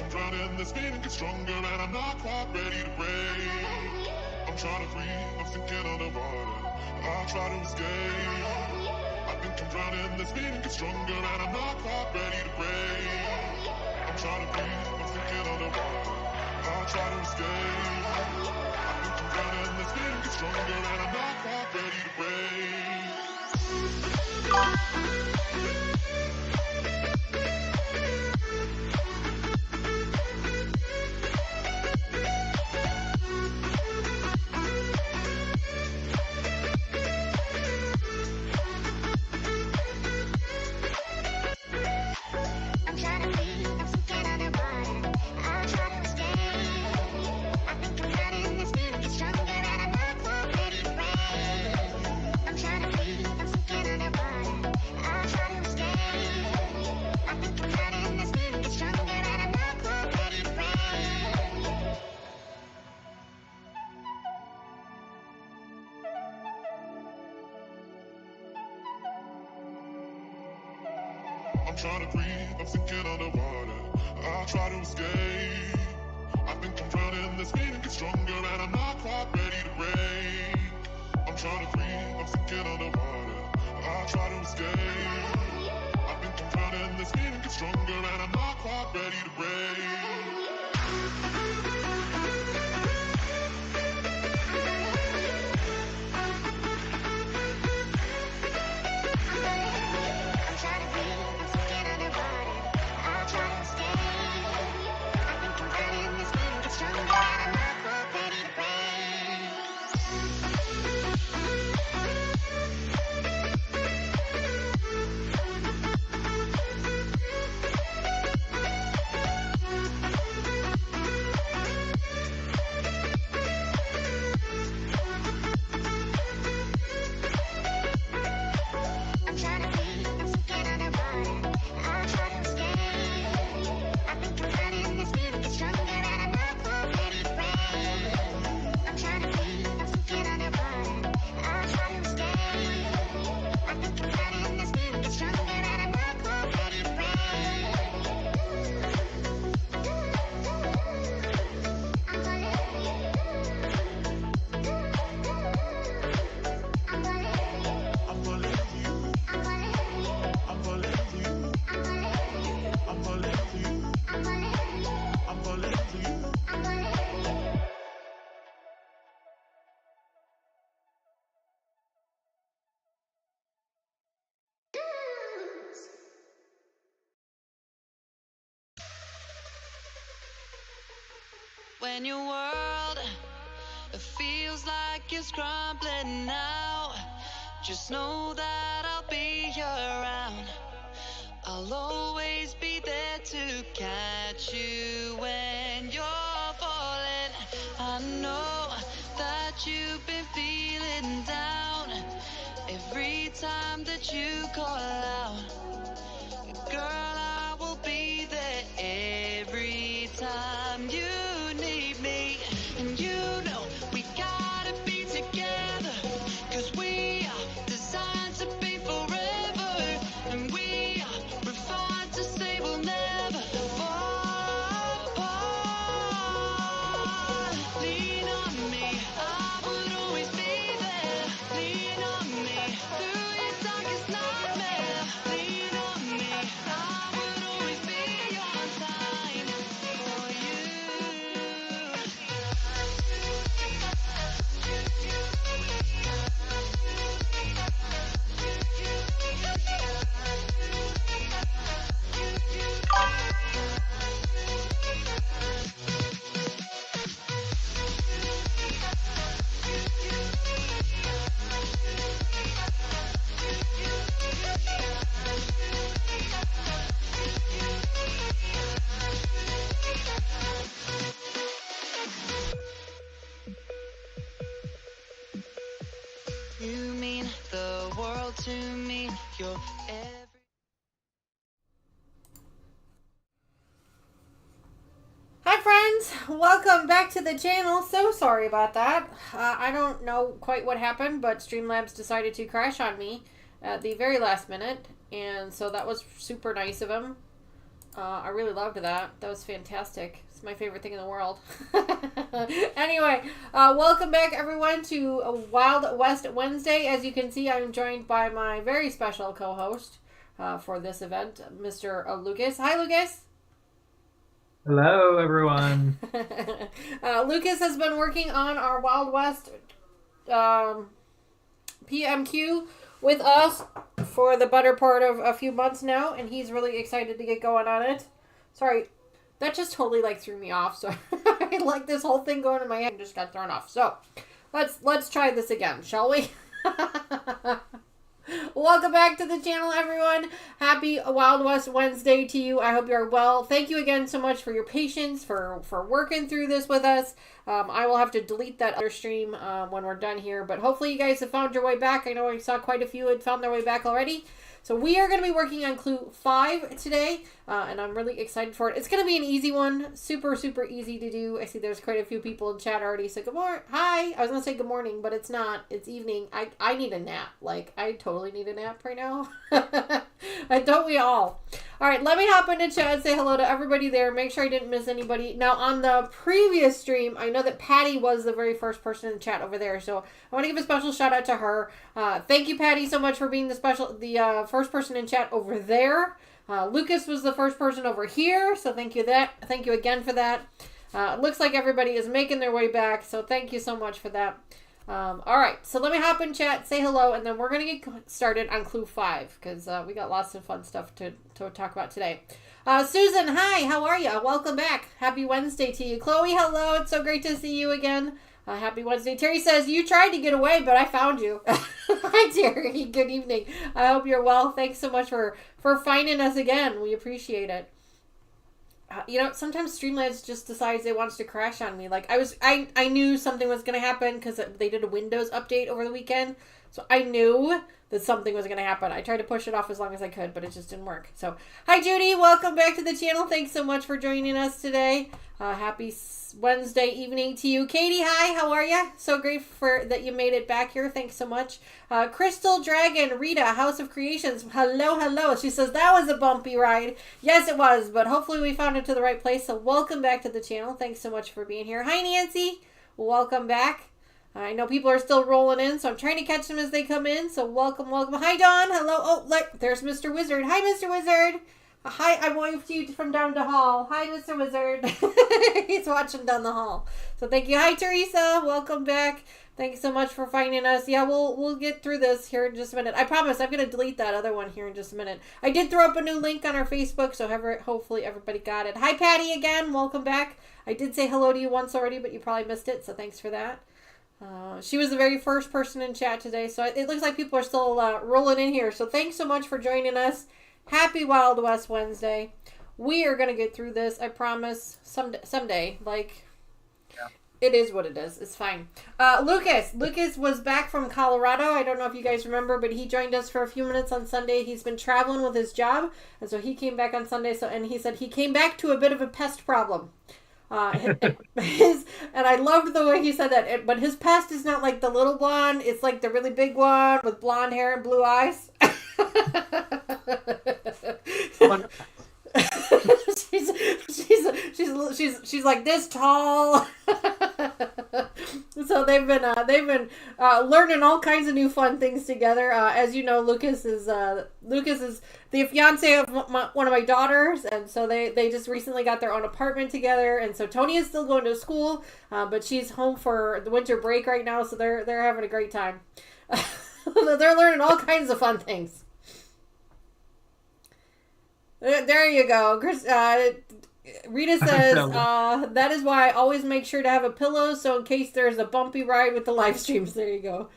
I'm drowning, this feeling gets stronger, and I'm not quite ready to break. I'm trying to breathe, I'm sinking underwater. I try to escape. I think I'm drowning, this feeling gets stronger, and I'm not quite ready to break. I'm trying to breathe, I'm sinking underwater. I try to escape. I think I'm drowning, this feeling gets stronger, and I'm not quite ready to break. I'm trying to breathe, I'm sinking underwater. I try to escape. I think I'm drowning, this feeling gets stronger, and I'm not quite ready to break. I'm trying to breathe, I'm sinking underwater. I try to escape. I think I'm drowning, this feeling gets stronger, and I'm not quite ready to break. When your world feels like it's crumbling now, just know that I'll be around. I'll always be there to catch you when you're falling. I know that you've been feeling down every time that you call out. Girl, I will be there every time you need me. And you know we gotta be together, 'cause we are designed to be forever. And we are refined to say we'll never fall apart. Lean on me, I would always be there. Lean on me through your darkest nightmare. Lean on me, I would always be on time for you. You mean the world to me. You're every... Hi friends, welcome back to the channel. So sorry about that. I don't know quite what happened, but Streamlabs decided to crash on me at the very last minute, and so that was super nice of him. I really loved that. That was fantastic. It's my favorite thing in the world. Anyway, welcome back everyone to Wild West Wednesday. As you can see, I'm joined by my very special co-host for this event, Mr. Lucas. Hi, Lucas. Hello, everyone. Lucas has been working on our Wild West PMQ with us for the better part of a few months now, and he's really excited to get going on it. Sorry, that just totally threw me off. So I this whole thing going in my head and just got thrown off. So let's try this again, shall we? Welcome back to the channel, everyone. Happy Wild West Wednesday to you. I hope you're well. Thank you again so much for your patience, for working through this with us. I will have to delete that other stream when we're done here, but hopefully you guys have found your way back. I know I saw quite a few had found their way back already. So we are going to be working on clue 5 today, and I'm really excited for it. It's going to be an easy one, super easy to do. I see there's quite a few people in chat already. So good morning. Hi. I was going to say good morning, but it's not. It's evening. I need a nap. I totally need a nap right now. Don't we all? All right, let me hop into chat and say hello to everybody there. Make sure I didn't miss anybody. Now, on the previous stream, I know that Patty was the very first person in chat over there, so I want to give a special shout out to her. Thank you, Patty, so much for being the first person in chat over there. Lucas was the first person over here, so thank you again for that. Looks like everybody is making their way back, so thank you so much for that. All right, so let me hop in chat, say hello, and then we're going to get started on clue 5 because we got lots of fun stuff to talk about today. Susan, hi, how are you? Welcome back. Happy Wednesday to you. Chloe, hello. It's so great to see you again. Happy Wednesday. Terry says, you tried to get away, but I found you. Hi, Terry. Good evening. I hope you're well. Thanks so much for finding us again. We appreciate it. Sometimes Streamlabs just decides it wants to crash on me. I knew something was going to happen because they did a Windows update over the weekend. So I knew that something was going to happen. I tried to push it off as long as I could, but it just didn't work. So, hi, Judy. Welcome back to the channel. Thanks so much for joining us today. Happy Wednesday evening to you. Katie, hi. How are you? So great that you made it back here. Thanks so much. Crystal Dragon, Rita, House of Creations. Hello. She says, that was a bumpy ride. Yes, it was, but hopefully we found it to the right place. So welcome back to the channel. Thanks so much for being here. Hi, Nancy. Welcome back. I know people are still rolling in, so I'm trying to catch them as they come in. So welcome. Hi, Dawn. Hello. Oh, look, there's Mr. Wizard. Hi, Mr. Wizard. Hi, I waved you from down the hall. Hi, Mr. Wizard. He's watching down the hall. So thank you. Hi, Teresa. Welcome back. Thanks so much for finding us. Yeah, we'll get through this here in just a minute. I promise I'm going to delete that other one here in just a minute. I did throw up a new link on our Facebook, so hopefully everybody got it. Hi, Patty, again. Welcome back. I did say hello to you once already, but you probably missed it, so thanks for that. She was the very first person in chat today, so it looks like people are still rolling in here. So thanks so much for joining us. Happy Wild West Wednesday. We are going to get through this, I promise, someday. It is what it is. It's fine. Lucas was back from Colorado. I don't know if you guys remember, but he joined us for a few minutes on Sunday. He's been traveling with his job, and so he came back on Sunday. And he said he came back to a bit of a pest problem. And I loved the way he said that. But his pest is not like the little one. It's like the really big one with blonde hair and blue eyes. she's like this tall. So they've been learning all kinds of new fun things together. As you know, Lucas is the fiance of one of my daughters, and so they just recently got their own apartment together. And so Tony is still going to school, but she's home for the winter break right now, so they're having a great time. They're learning all kinds of fun things. There you go. Chris, Rita says, that is why I always make sure to have a pillow, so in case there's a bumpy ride with the live streams. There you go.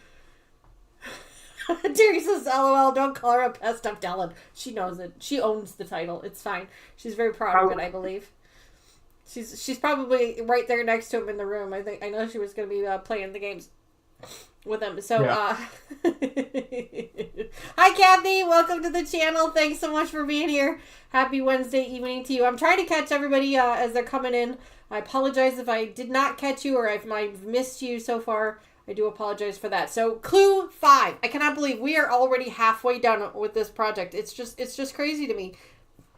Terry says, LOL, don't call her a pest. I'm telling. She knows it. She owns the title. It's fine. She's very proud of it, I believe. She's probably right there next to him in the room. I know she was going to be playing the games with him. So, yeah. Hi, Kathy. Welcome to the channel. Thanks so much for being here. Happy Wednesday evening to you. I'm trying to catch everybody as they're coming in. I apologize if I did not catch you or if I've missed you so far. I do apologize for that. So, clue 5. I cannot believe we are already halfway done with this project. It's just crazy to me.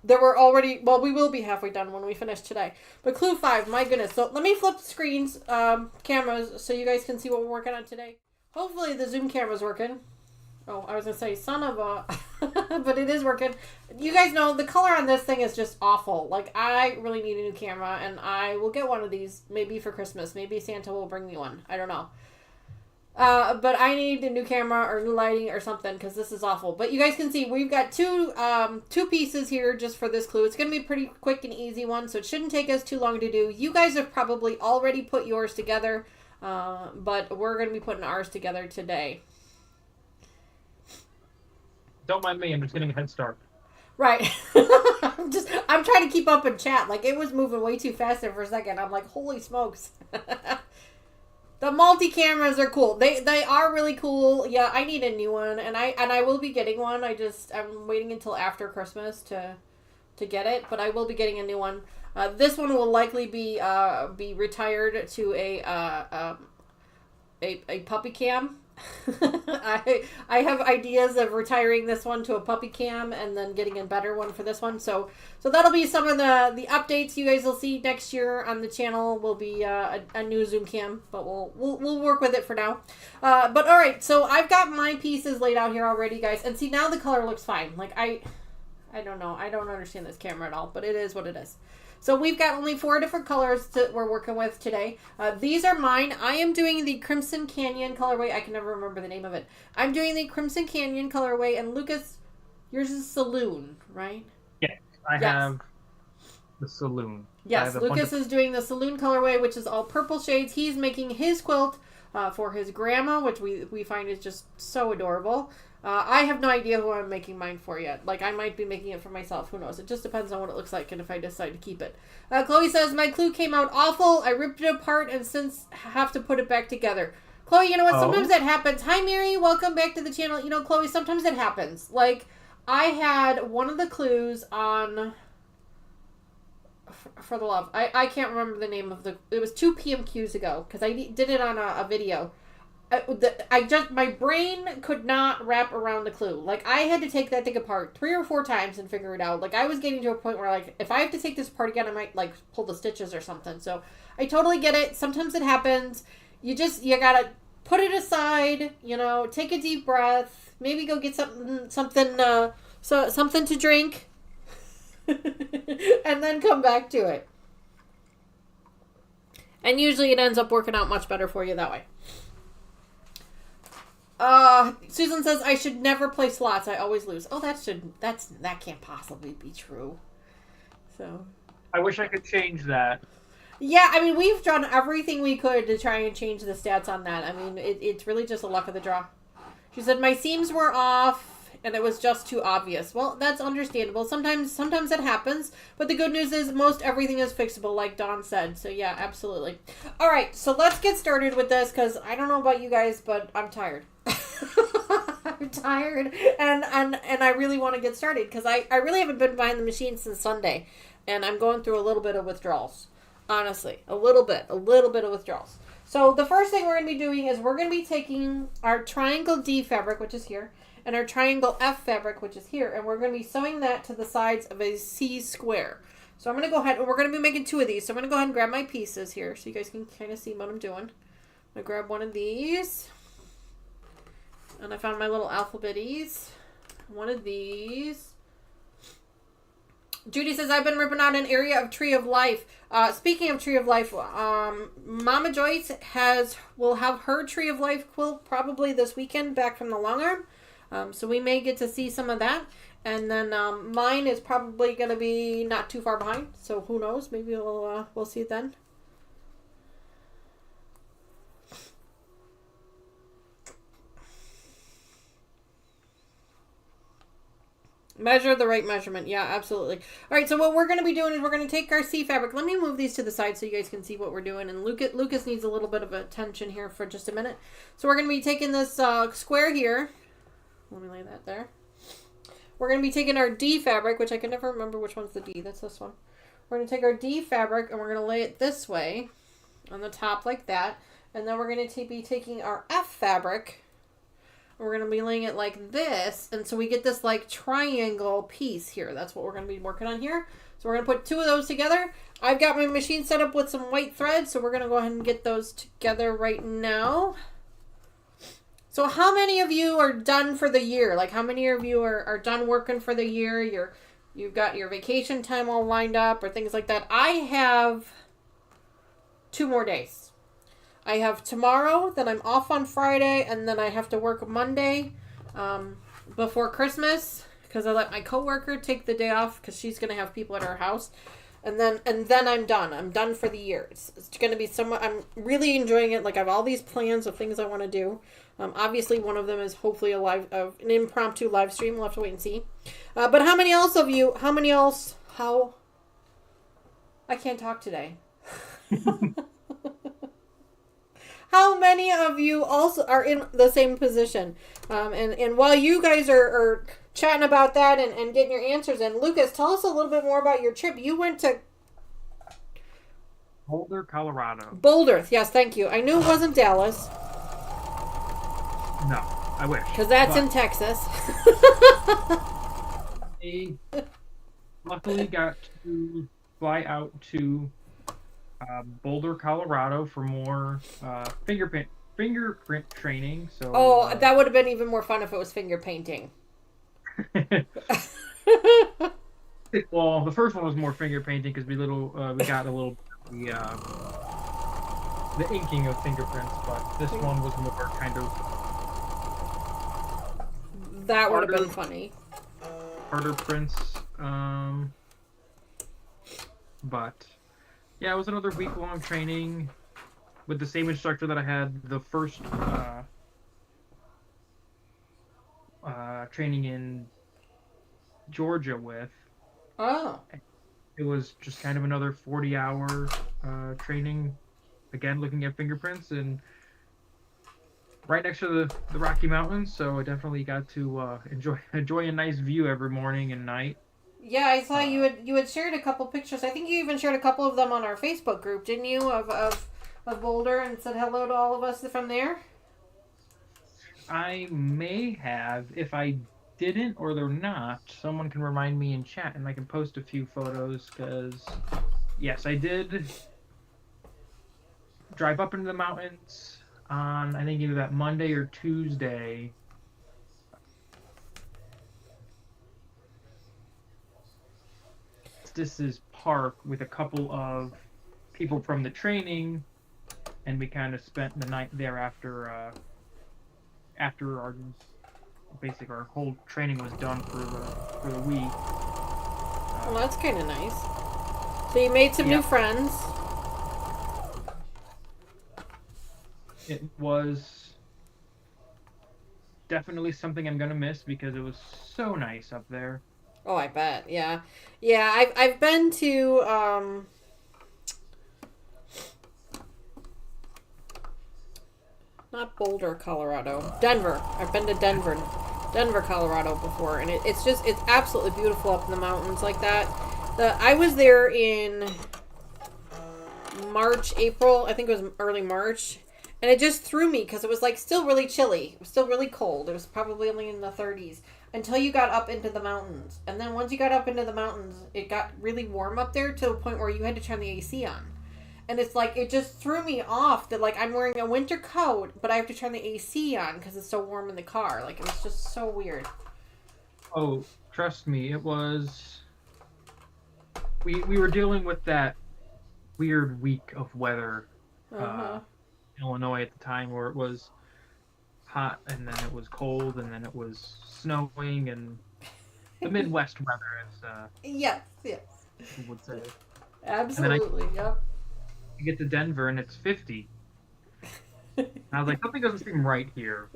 There were already, well, we will be halfway done when we finish today. But clue 5, my goodness. So let me flip the screens, cameras, so you guys can see what we're working on today. Hopefully the Zoom camera's working. Oh, I was going to say son of a, but it is working. You guys know the color on this thing is just awful. Like, I really need a new camera, and I will get one of these maybe for Christmas. Maybe Santa will bring me one. I don't know. But I need a new camera or new lighting or something because this is awful. But you guys can see we've got two pieces here just for this clue. It's going to be a pretty quick and easy one, so it shouldn't take us too long to do. You guys have probably already put yours together, but we're going to be putting ours together today. Don't mind me, I'm just getting a head start. Right. I'm trying to keep up in chat. Like, it was moving way too fast there for a second. I'm like, holy smokes. The multi-cameras are cool. They are really cool. Yeah, I need a new one, and I will be getting one. I'm waiting until after Christmas to get it, but I will be getting a new one. This one will likely be retired to a puppy cam. I have ideas of retiring this one to a puppy cam and then getting a better one for this one. So that'll be some of the updates you guys will see next year on the channel. Will be a new Zoom cam, but we'll work with it for now. But all right, so I've got my pieces laid out here already, guys, and see now the color looks fine. Like I don't know, I don't understand this camera at all, but it is what it is. So we've got only 4 different colors that we're working with today. These are mine. I am doing the Crimson Canyon colorway. I can never remember the name of it. I'm doing the Crimson Canyon colorway, and Lucas, yours is Saloon, right? Yes, I have the Saloon. Yes, Lucas is doing the Saloon colorway, which is all purple shades. He's making his quilt for his grandma, which we find is just so adorable. I have no idea who I'm making mine for yet. Like, I might be making it for myself. Who knows? It just depends on what it looks like and if I decide to keep it. Chloe says, my clue came out awful. I ripped it apart and since have to put it back together. Chloe, you know what? Sometimes that happens. Hi, Mary. Welcome back to the channel. You know, Chloe, sometimes that happens. Like, I had one of the clues on... For the love. I can't remember the name of the... It was 2 PMQs ago because I did it on a video. My brain could not wrap around the clue. Like, I had to take that thing apart 3 or 4 times and figure it out. Like, I was getting to a point where, like, if I have to take this apart again, I might, like, pull the stitches or something. So, I totally get it. Sometimes it happens. You gotta put it aside, you know, take a deep breath, maybe go get something to drink, and then come back to it. And usually it ends up working out much better for you that way. Susan says, I should never play slots. I always lose. Oh, that can't possibly be true. So. I wish I could change that. Yeah, I mean, we've done everything we could to try and change the stats on that. I mean, it's really just a luck of the draw. She said, my seams were off and it was just too obvious. Well, that's understandable. Sometimes it happens, but the good news is most everything is fixable, like Dawn said. So yeah, absolutely. All right, so let's get started with this because I don't know about you guys, but I'm tired. I'm tired, and I really want to get started because I really haven't been behind the machine since Sunday, and I'm going through a little bit of withdrawals. Honestly, a little bit of withdrawals. So the first thing we're going to be doing is we're going to be taking our triangle D fabric, which is here, and our triangle F fabric, which is here, and we're going to be sewing that to the sides of a C square. So I'm going to go ahead, and we're going to be making 2 of these. So I'm going to go ahead and grab my pieces here so you guys can kind of see what I'm doing. I'm going to grab one of these. And I found my little alphabetties. One of these. Judy says, I've been ripping out an area of Tree of Life. Speaking of Tree of Life, Mama Joyce will have her Tree of Life quilt probably this weekend back from the long arm. So we may get to see some of that. And then mine is probably going to be not too far behind. So who knows? Maybe we'll see it then. Measure the right measurement. Yeah, absolutely. All right, so what we're going to be doing is we're going to take our C fabric. Let me move these to the side so you guys can see what we're doing. And Lucas needs a little bit of attention here for just a minute. So we're going to be taking this square here. Let me lay that there. We're going to be taking our D fabric, which I can never remember which one's the D. That's this one. We're going to take our D fabric and we're going to lay it this way on the top like that. And then we're going to be taking our F fabric. We're going to be laying it like this. And so we get this like triangle piece here. That's what we're going to be working on here. So we're going to put 2 of those together. I've got my machine set up with some white thread. So we're going to go ahead and get those together right now. So how many of you are done for the year? Like how many of you are done working for the year? You've got your vacation time all lined up or things like that. I have 2 more days. I have tomorrow, then I'm off on Friday, and then I have to work Monday before Christmas because I let my coworker take the day off because she's going to have people at her house. And then I'm done. I'm done for the year. It's going to be somewhat. I'm really enjoying it. Like I have all these plans of things I want to do. Obviously, one of them is hopefully an impromptu live stream. We'll have to wait and see. But how many else of you? How? I can't talk today. How many of you also are in the same position? And while you guys are chatting about that and getting your answers in, Lucas, tell us a little bit more about your trip. You went to Boulder, Colorado. Boulder, yes, thank you. I knew it wasn't Dallas. No, I wish. Because that's in Texas. I luckily got to fly out to Boulder, Colorado for more fingerprint training. So that would have been even more fun if it was finger painting. Well, the first one was more finger painting because we got a little the inking of fingerprints, but this one was more kind of that would have been funny. Harder prints, but yeah, it was another week-long training with the same instructor that I had the first training in Georgia with. Oh. It was just kind of another 40-hour training, again, looking at fingerprints, and right next to the Rocky Mountains, so I definitely got to enjoy a nice view every morning and night. Yeah, I saw you had shared a couple pictures. I think you even shared a couple of them on our Facebook group, didn't you? Of Boulder and said hello to all of us from there. I may have. If I didn't or they're not, someone can remind me in chat and I can post a few photos because yes, I did drive up into the mountains on I think either that Monday or Tuesday. This is park with a couple of people from the training, and we kind of spent the night there after our whole training was done for the week. Well, that's kind of nice. So you made some new friends. It was definitely something I'm gonna miss because it was so nice up there. Oh, I bet. Yeah. I've been to not Boulder, Colorado. Denver. I've been to Denver, Colorado before, and it's absolutely beautiful up in the mountains like that. I was there in March, April. I think it was early March. And it just threw me because it was like still really chilly. It was still really cold. It was probably only in the 30s until you got up into the mountains. And then once you got up into the mountains, it got really warm up there to the point where you had to turn the AC on. And it's like, it just threw me off that like I'm wearing a winter coat, but I have to turn the AC on because it's so warm in the car. Like it was just so weird. Oh, trust me, it was... We were dealing with that weird week of weather. Illinois at the time where it was hot and then it was cold and then it was snowing and the Midwest weather is yes I would say. Absolutely. Yep. You get to Denver and it's 50. I was like, something doesn't seem right here.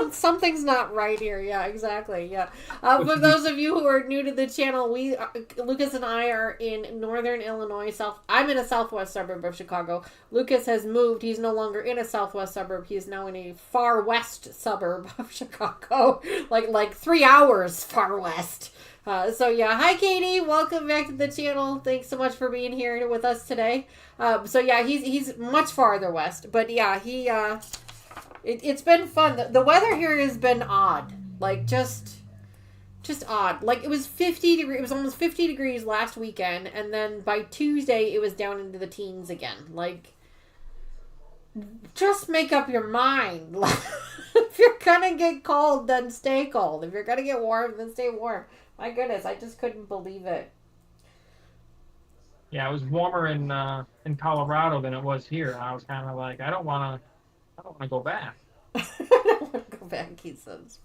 Something's not right here. Yeah, exactly. Yeah. For those of you who are new to the channel, Lucas and I are in northern Illinois. I'm in a southwest suburb of Chicago. Lucas has moved. He's no longer in a southwest suburb. He is now in a far west suburb of Chicago, like 3 hours far west. So yeah, hi Katie, welcome back to the channel. Thanks so much for being here with us today. So yeah, he's much farther west, but yeah, It's been fun. The weather here has been odd. Like, just odd. Like, it was 50 degrees. It was almost 50 degrees last weekend, and then by Tuesday, it was down into the teens again. Like, just make up your mind. If you're gonna get cold, then stay cold. If you're gonna get warm, then stay warm. My goodness, I just couldn't believe it. Yeah, it was warmer in Colorado than it was here. I was kind of like, I don't want to go back. I don't want to go back, he says.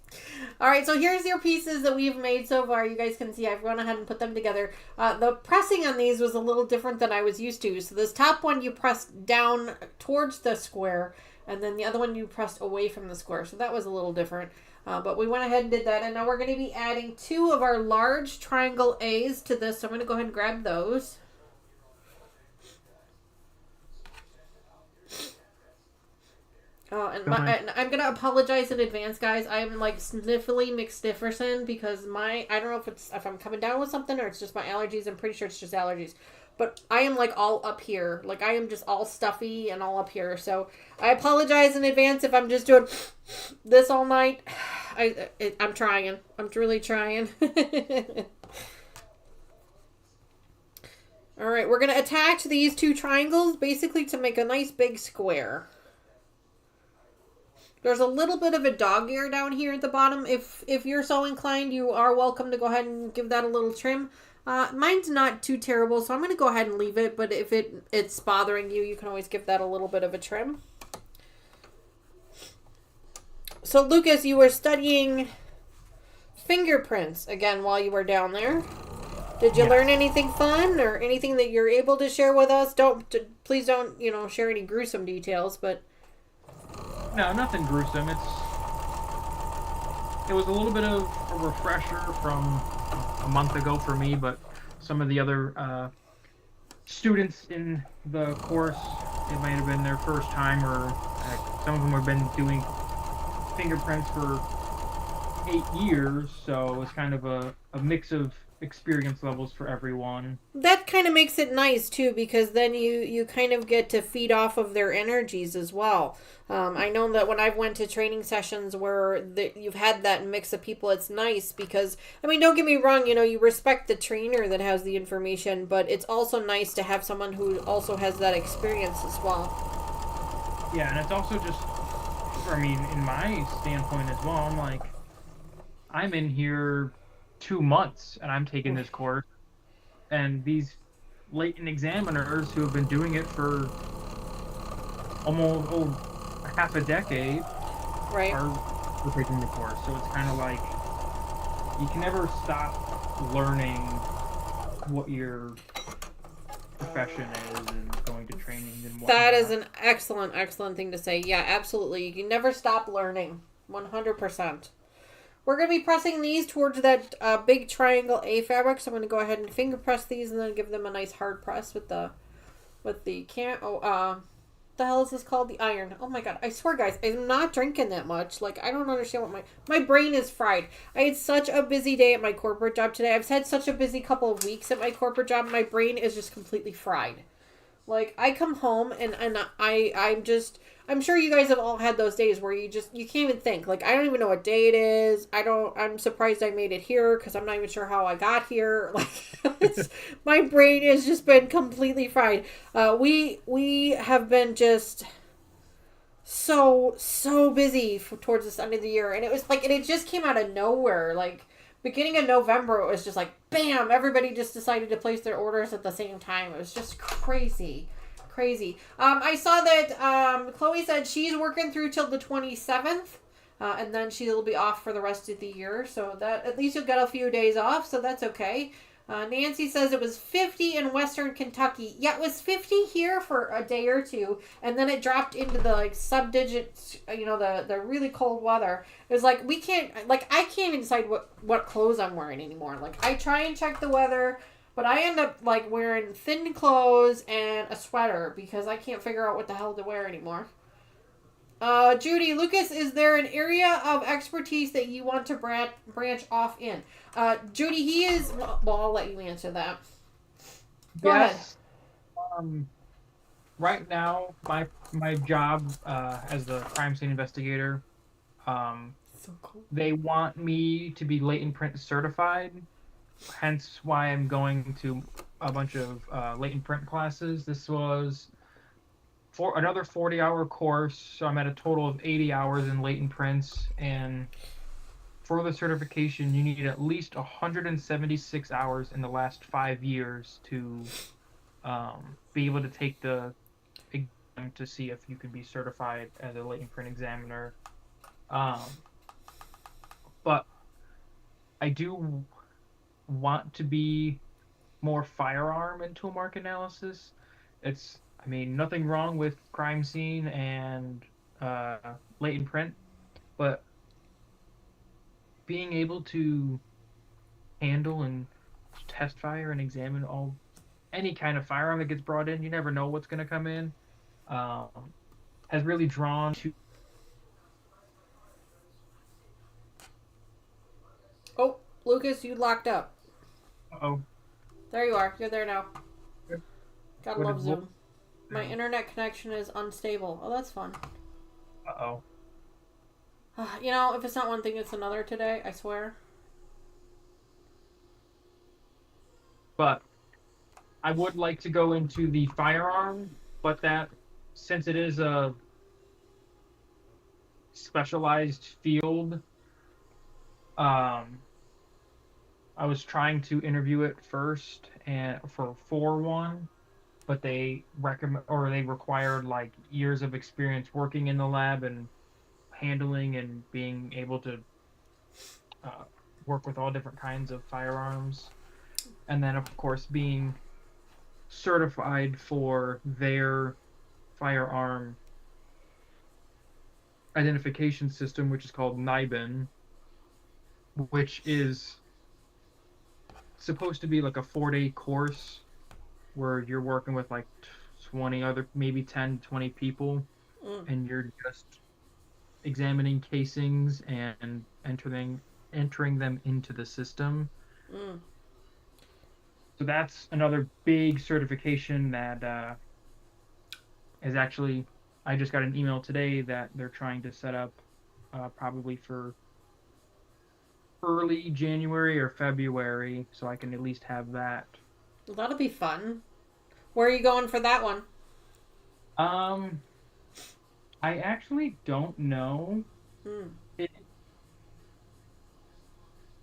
All right, so here's your pieces that we've made so far. You guys can see I've gone ahead and put them together. The pressing on these was a little different than I was used to. So this top one you pressed down towards the square, and then the other one you pressed away from the square. So that was a little different. But we went ahead and did that, and now we're going to be adding 2 of our large triangle A's to this. So I'm going to go ahead and grab those. And I'm going to apologize in advance, guys. I'm like sniffly McStifferson because I don't know if I'm coming down with something or it's just my allergies. I'm pretty sure it's just allergies. But I am like all up here. Like I am just all stuffy and all up here. So I apologize in advance if I'm just doing this all night. I'm trying. I'm really trying. All right, we're going to attach these 2 triangles basically to make a nice big square. There's a little bit of a dog ear down here at the bottom. If you're so inclined, you are welcome to go ahead and give that a little trim. Mine's not too terrible, so I'm going to go ahead and leave it. But if it's bothering you, you can always give that a little bit of a trim. So, Lucas, you were studying fingerprints again while you were down there. Did you learn anything fun or anything that you're able to share with us? Please don't, share any gruesome details, but... No, nothing gruesome. It was a little bit of a refresher from a month ago for me, but some of the other students in the course, it might have been their first time, or some of them have been doing fingerprints for 8 years, so it was kind of a mix of experience levels for everyone. That kind of makes it nice too, because then you kind of get to feed off of their energies as well. I know that when I've went to training sessions where you've had that mix of people, it's nice because, I mean, don't get me wrong, you respect the trainer that has the information, but it's also nice to have someone who also has that experience as well. Yeah, and it's also just, in my standpoint as well, I'm like, I'm in here 2 months and I'm taking this course, and these latent examiners who have been doing it for almost half a decade are taking the course. So it's kind of like you can never stop learning what your profession is and going to training and whatnot. That is an excellent thing to say. Yeah, absolutely. You can never stop learning. 100%. We're going to be pressing these towards that big triangle A fabric. So I'm going to go ahead and finger press these and then give them a nice hard press with the the hell is this called? The iron. Oh my god. I swear, guys, I'm not drinking that much. Like, I don't understand what my brain is fried. I had such a busy day at my corporate job today. I've had such a busy couple of weeks at my corporate job. My brain is just completely fried. Like, I come home and I'm sure you guys have all had those days where you can't even think. Like, I don't even know what day it is. I'm surprised I made it here because I'm not even sure how I got here. Like, my brain has just been completely fried. We have been just so busy towards this end of the year. And it was like, and it just came out of nowhere. Like, beginning of November, it was just like, bam, everybody just decided to place their orders at the same time. It was just crazy. I saw that Chloe said she's working through till the 27th, and then she'll be off for the rest of the year. So that at least you'll get a few days off, so that's okay. Nancy says it was 50 in Western Kentucky. Yeah, it was 50 here for a day or two, and then it dropped into the sub-digits, the really cold weather. It was like, I can't even decide what clothes I'm wearing anymore. Like, I try and check the weather, but I end up wearing thin clothes and a sweater because I can't figure out what the hell to wear anymore. Judy, Lucas, is there an area of expertise that you want to branch off in? Judy, he is... Well, I'll let you answer that. Go ahead. right now, my job as the crime scene investigator, So cool. they want me to be latent print certified. Hence why I'm going to a bunch of latent print classes. This was for another 40-hour course, so I'm at a total of 80 hours in latent prints. And for the certification, you need at least 176 hours in the last 5 years to be able to take the exam to see if you can be certified as a latent print examiner. Um, but I do want to be more firearm and tool mark analysis. I mean, nothing wrong with crime scene and latent print, but being able to handle and test fire and examine any kind of firearm that gets brought in, you never know what's going to come in, has really drawn to. Oh, Lucas, you locked up. Oh, There you are. You're there now. Good. Gotta What love did Zoom. My Yeah. internet connection is unstable. Oh, that's fun. Uh-oh. You know, if it's not one thing, it's another today, I swear. But I would like to go into the firearm, but since it is a specialized field, I was trying to interview it first and for one, but they required like years of experience working in the lab and handling and being able to uh, work with all different kinds of firearms, and then of course being certified for their firearm identification system, which is called NIBIN, which is supposed to be like a 4-day course where you're working with like 20 other, maybe 10, 20 people, and you're just examining casings and entering them into the system. Mm. So that's another big certification that is actually, I just got an email today that they're trying to set up probably for early January or February, so I can at least have that. Well, that'll be fun. Where are you going for that one? I actually don't know. Mm.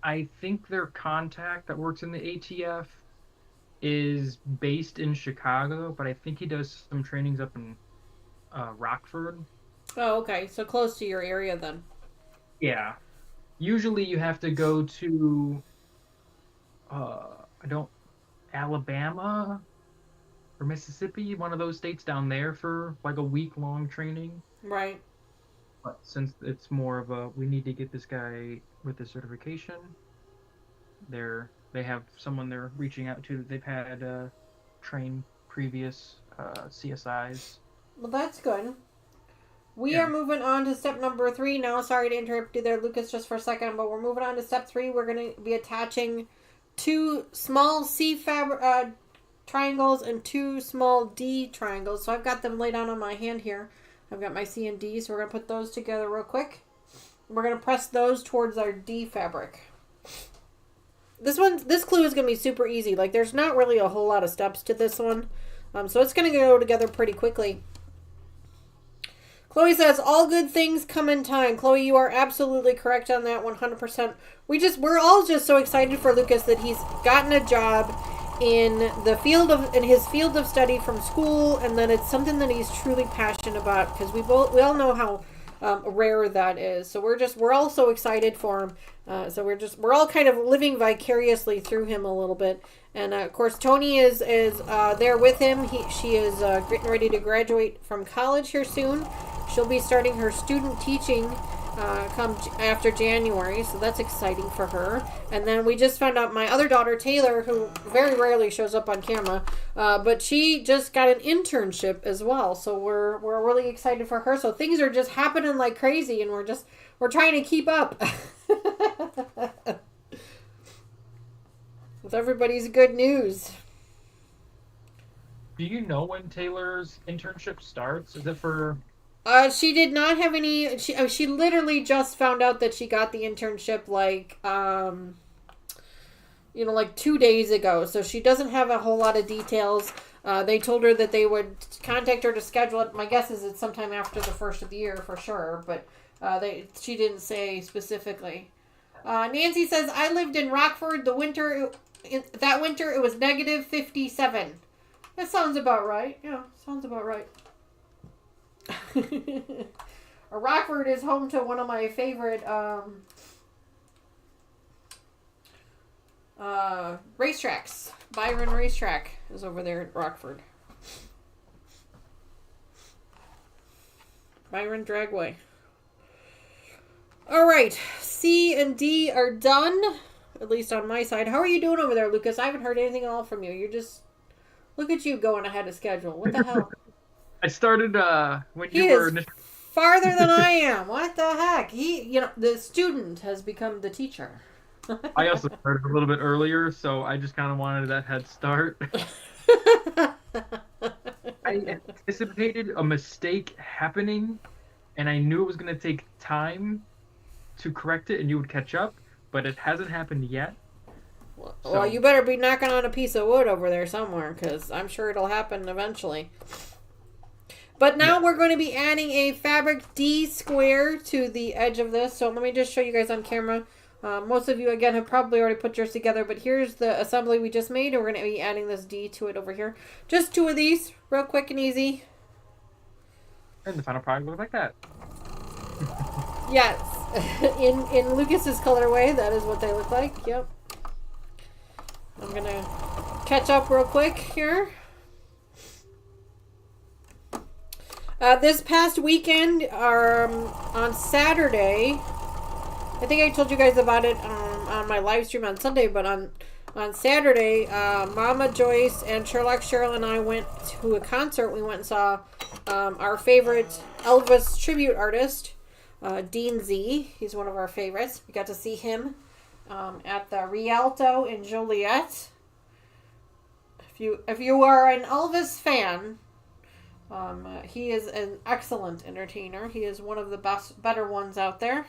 I think their contact that works in the ATF is based in Chicago, but I think he does some trainings up in Rockford. Oh, okay. So close to your area then. Yeah. Usually you have to go to Alabama or Mississippi, one of those states down there for like a week-long training. Right. But since it's more of we need to get this guy with the certification, they have someone they're reaching out to that they've had train previous CSIs. Well, that's good. We Yeah. are moving on to step number 3 now. Sorry to interrupt you there, Lucas, just for a second, but we're moving on to step 3. We're going to be attaching 2 small C triangles and 2 small D triangles. So I've got them laid out on my hand here. I've got my C and D, so we're going to put those together real quick. We're going to press those towards our D fabric. This clue is going to be super easy. Like, there's not really a whole lot of steps to this one. So it's going to go together pretty quickly. Chloe says, all good things come in time. Chloe, you are absolutely correct on that 100%. We're all just so excited for Lucas that he's gotten a job in his field of study from school, and then it's something that he's truly passionate about, because we all know how rare that is. So we're all so excited for him. So we're all kind of living vicariously through him a little bit. And of course, Tony is there with him. She is getting ready to graduate from college here soon. She'll be starting her student teaching come after January, so that's exciting for her. And then we just found out my other daughter, Taylor, who very rarely shows up on camera, but she just got an internship as well. So we're really excited for her. So things are just happening like crazy, and we're trying to keep up with everybody's good news. Do you know when Taylor's internship starts? Is it for... She did not have any. She literally just found out that she got the internship like 2 days ago. So she doesn't have a whole lot of details. They told her that they would contact her to schedule it. My guess is it's sometime after the first of the year for sure, but she didn't say specifically. Nancy says, I lived in Rockford that winter it was negative 57. That sounds about right. Yeah, sounds about right. Rockford is home to one of my favorite racetracks. Byron Racetrack is over there at Rockford. Byron Dragway. All right, C and D are done, at least on my side. How are you doing over there, Lucas? I haven't heard anything at all from you. You're just, look at you going ahead of schedule. What the hell? I started when He you were... is farther than I am. What the heck? The student has become the teacher. I also started a little bit earlier, so I just kind of wanted that head start. I anticipated a mistake happening, and I knew it was going to take time to correct it, and you would catch up, but it hasn't happened yet. Well, you better be knocking on a piece of wood over there somewhere, because I'm sure it'll happen eventually. But now we're going to be adding a fabric D square to the edge of this. So let me just show you guys on camera. Most of you, again, have probably already put yours together, but here's the assembly we just made, and we're going to be adding this D to it over here. Just 2 of these, real quick and easy. And the final product looks like that. Yes. In Lucas's colorway, that is what they look like. Yep. I'm going to catch up real quick here. This past weekend, on Saturday, I think I told you guys about it on my live stream on Sunday, but on Saturday, Mama Joyce and Sherlock Cheryl and I went to a concert. We went and saw our favorite Elvis tribute artist, Dean Z. He's one of our favorites. We got to see him at the Rialto in Joliet. If you are an Elvis fan, he is an excellent entertainer. He is one of the better ones out there.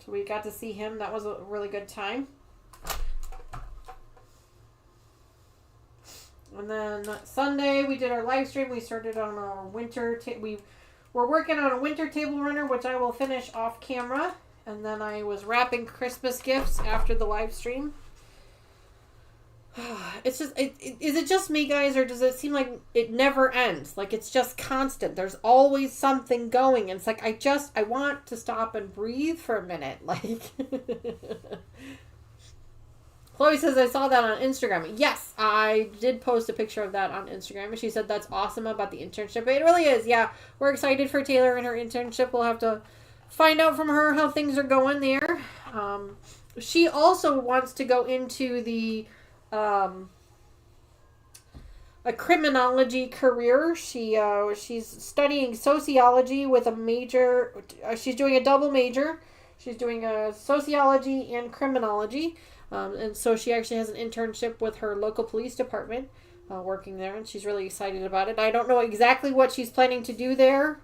So we got to see him. That was a really good time. And then Sunday we did our live stream. We started on our winter. We were working on a winter table runner, which I will finish off camera. And then I was wrapping Christmas gifts after the live stream. It's just, is it just me, guys, or does it seem like it never ends? Like it's just constant. There's always something going. And it's like, I want to stop and breathe for a minute. Like, Chloe says, I saw that on Instagram. Yes, I did post a picture of that on Instagram. And she said that's awesome about the internship. It really is. Yeah, we're excited for Taylor and her internship. We'll have to find out from her how things are going there. She also wants to go into the a criminology career. She's studying sociology with a major. She's doing a double major. She's doing a sociology and criminology, and so she actually has an internship with her local police department, working there, and she's really excited about it. I don't know exactly what she's planning to do there.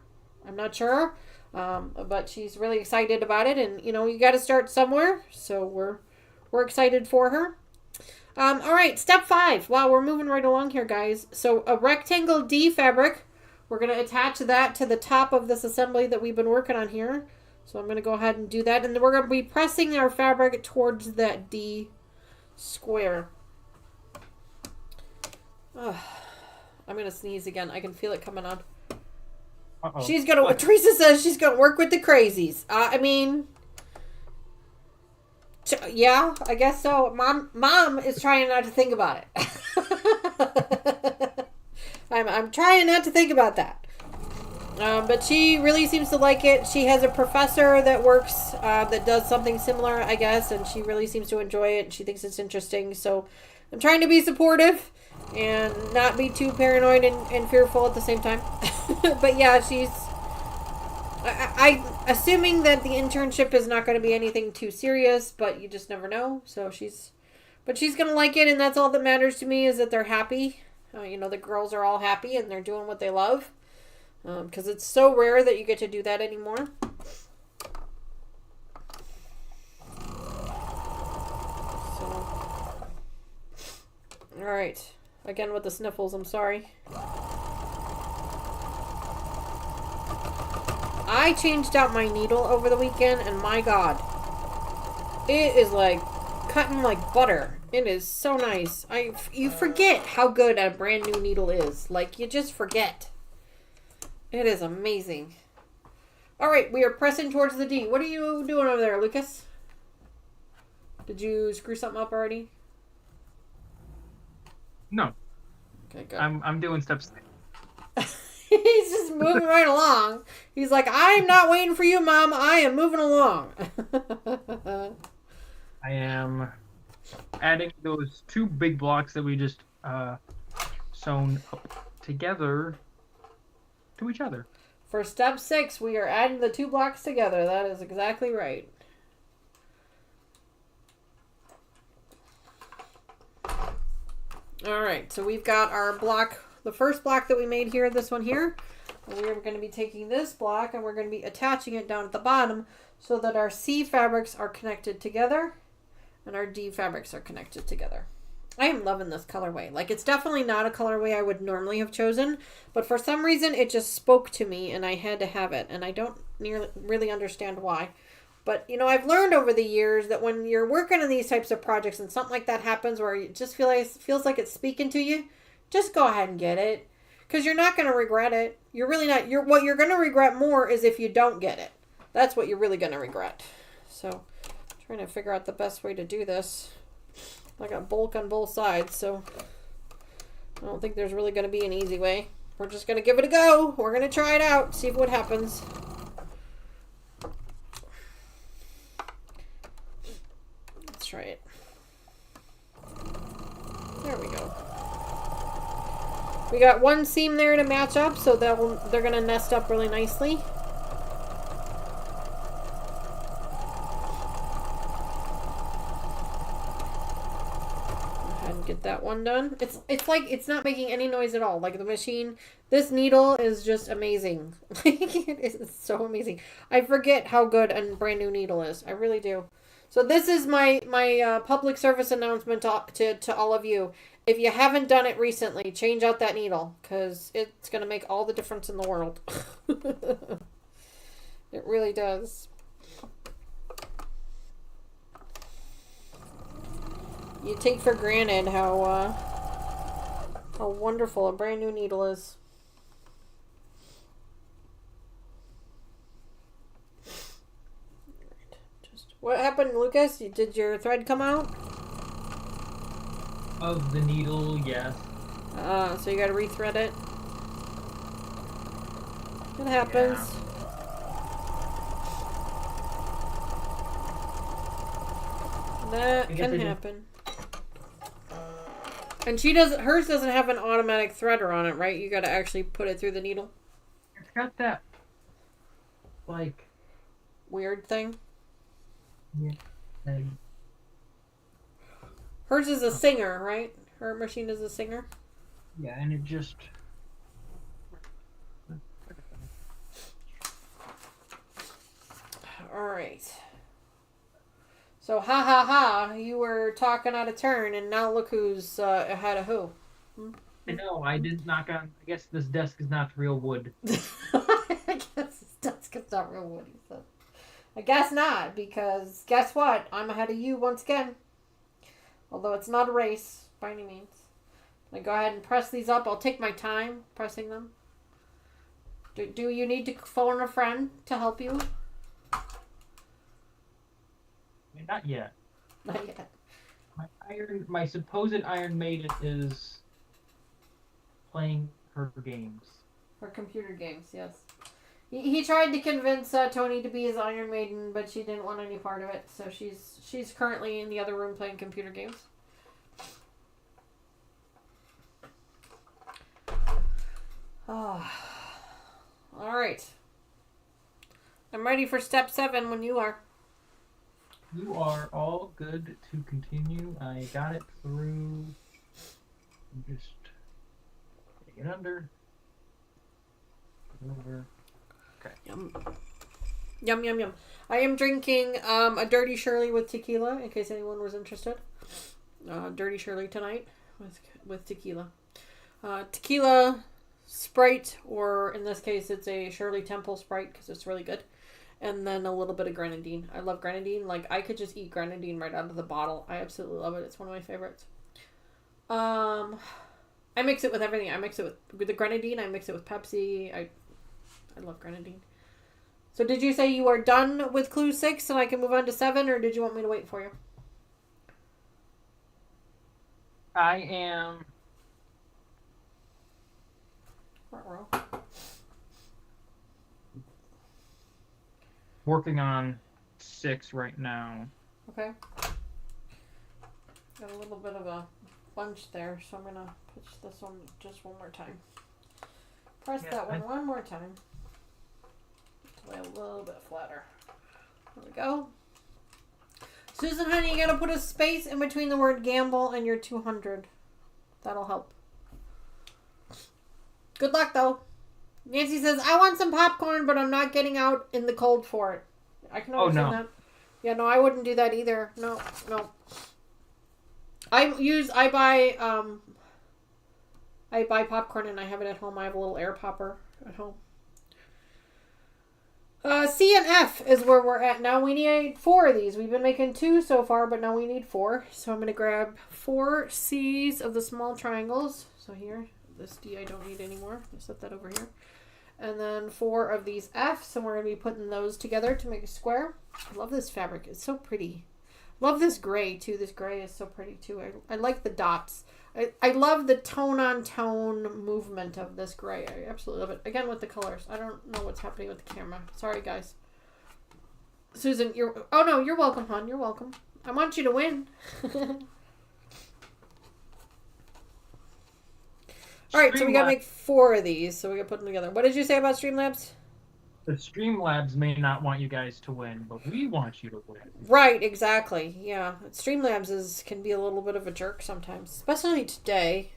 I'm not sure, but she's really excited about it, and you got to start somewhere. So we're excited for her. All right, step 5. Wow, we're moving right along here, guys. So a rectangle D fabric. We're going to attach that to the top of this assembly that we've been working on here. So I'm going to go ahead and do that. And then we're going to be pressing our fabric towards that D square. I'm going to sneeze again. I can feel it coming on. Uh-oh. Teresa says she's going to work with the crazies. Yeah, I guess so. Mom is trying not to think about it. I'm trying not to think about that. But she really seems to like it. She has a professor that works, that does something similar, I guess, and she really seems to enjoy it. She thinks it's interesting. So I'm trying to be supportive and not be too paranoid and fearful at the same time. But yeah, I'm assuming that the internship is not going to be anything too serious, but you just never know. So she's going to like it, and that's all that matters to me, is that they're happy. The girls are all happy and they're doing what they love. Because it's so rare that you get to do that anymore. So, all right. Again with the sniffles, I'm sorry. I changed out my needle over the weekend, and my God, it is like cutting like butter. It is so nice. You forget how good a brand new needle is. Like, you just forget. It is amazing. All right, we are pressing towards the D. What are you doing over there, Lucas? Did you screw something up already? No. Okay, good. I'm doing steps. He's just moving right along. He's like, I'm not waiting for you, Mom. I am moving along. I am adding those 2 big blocks that we just sewn up together to each other. For step 6, we are adding the 2 blocks together. That is exactly right. All right, so we've got our block, the first block that we made here, this one here. And we're going to be taking this block and we're going to be attaching it down at the bottom so that our C fabrics are connected together and our D fabrics are connected together. I am loving this colorway. Like, it's definitely not a colorway I would normally have chosen, but for some reason it just spoke to me and I had to have it, and I don't really understand why. But, I've learned over the years that when you're working on these types of projects and something like that happens where you just feels like it's speaking to you, just go ahead and get it. Because you're not going to regret it. You're really not. What you're going to regret more is if you don't get it. That's what you're really going to regret. So, I'm trying to figure out the best way to do this. I got bulk on both sides, so I don't think there's really going to be an easy way. We're just going to give it a go. We're going to try it out, see what happens. Let's try it. There we go. We got one seam there to match up, so they're going to nest up really nicely. Get that one done. It's like it's not making any noise at all. Like the machine, this needle is just amazing. It is so amazing. I forget how good a brand new needle is. I really do. So this is my public service announcement to all of you. If you haven't done it recently, change out that needle because it's going to make all the difference in the world. It really does. You take for granted how wonderful a brand new needle is. What happened, Lucas? Did your thread come out? Of the needle, yes. So you gotta rethread it. It happens. That can happen. And hers doesn't have an automatic threader on it, right? You gotta actually put it through the needle. It's got that, like, weird thing. Yeah. Hers is a Singer, right? Her machine is a Singer. Yeah, and it just. All right. So, ha ha ha, you were talking out of turn, and now look who's ahead of who. I know, I didn't knock on. I guess this desk is not real wood. I guess this desk is not real wood, he said. I guess not, because guess what? I'm ahead of you once again. Although it's not a race, by any means. I go ahead and press these up. I'll take my time pressing them. Do you need to phone a friend to help you? Not yet. Not yet. My supposed Iron Maiden is playing her games. Her computer games, yes. He tried to convince Tony to be his Iron Maiden, but she didn't want any part of it. So she's currently in the other room playing computer games. Oh. All right. I'm ready for step 7 when you are. You are all good to continue. I got it through. Just Get under. Get over. Okay. Yum. Yum, yum, yum. I am drinking a Dirty Shirley with tequila, in case anyone was interested. Dirty Shirley tonight with tequila. Tequila, Sprite, or in this case it's a Shirley Temple Sprite because it's really good. And then a little bit of grenadine. I love grenadine. Like, I could just eat grenadine right out of the bottle. I absolutely love it. It's one of my favorites. I mix it with everything. I mix it with the grenadine. I mix it with Pepsi. I love grenadine. So did you say you are done with clue 6 and I can move on to 7, or did you want me to wait for you? I am... working on 6 right now. Okay. Got a little bit of a bunch there, so I'm going to push this one just one more time. Press that one more time. Lay a little bit flatter. There we go. Susan, honey, you got to put a space in between the word gamble and your 200. That'll help. Good luck, though. Nancy says, I want some popcorn, but I'm not getting out in the cold for it. I can understand that. Yeah, no, I wouldn't do that either. No. I buy popcorn and I have it at home. I have a little air popper at home. C and F is where we're at now. We need 4 of these. We've been making 2 so far, but now we need 4. So I'm going to grab 4 C's of the small triangles. So here, this D I don't need anymore. I'll set that over here. And then 4 of these F's, and we're going to be putting those together to make a square. I love this fabric. It's so pretty. Love this gray, too. This gray is so pretty, too. I like the dots. I love the tone-on-tone movement of this gray. I absolutely love it. Again, with the colors. I don't know what's happening with the camera. Sorry, guys. Susan, you're... Oh, no, you're welcome, hon. You're welcome. I want you to win. All right, so we got to make 4 of these, so we got to put them together. What did you say about Streamlabs? The Streamlabs may not want you guys to win, but we want you to win. Right, exactly. Yeah, Streamlabs can be a little bit of a jerk sometimes, especially today.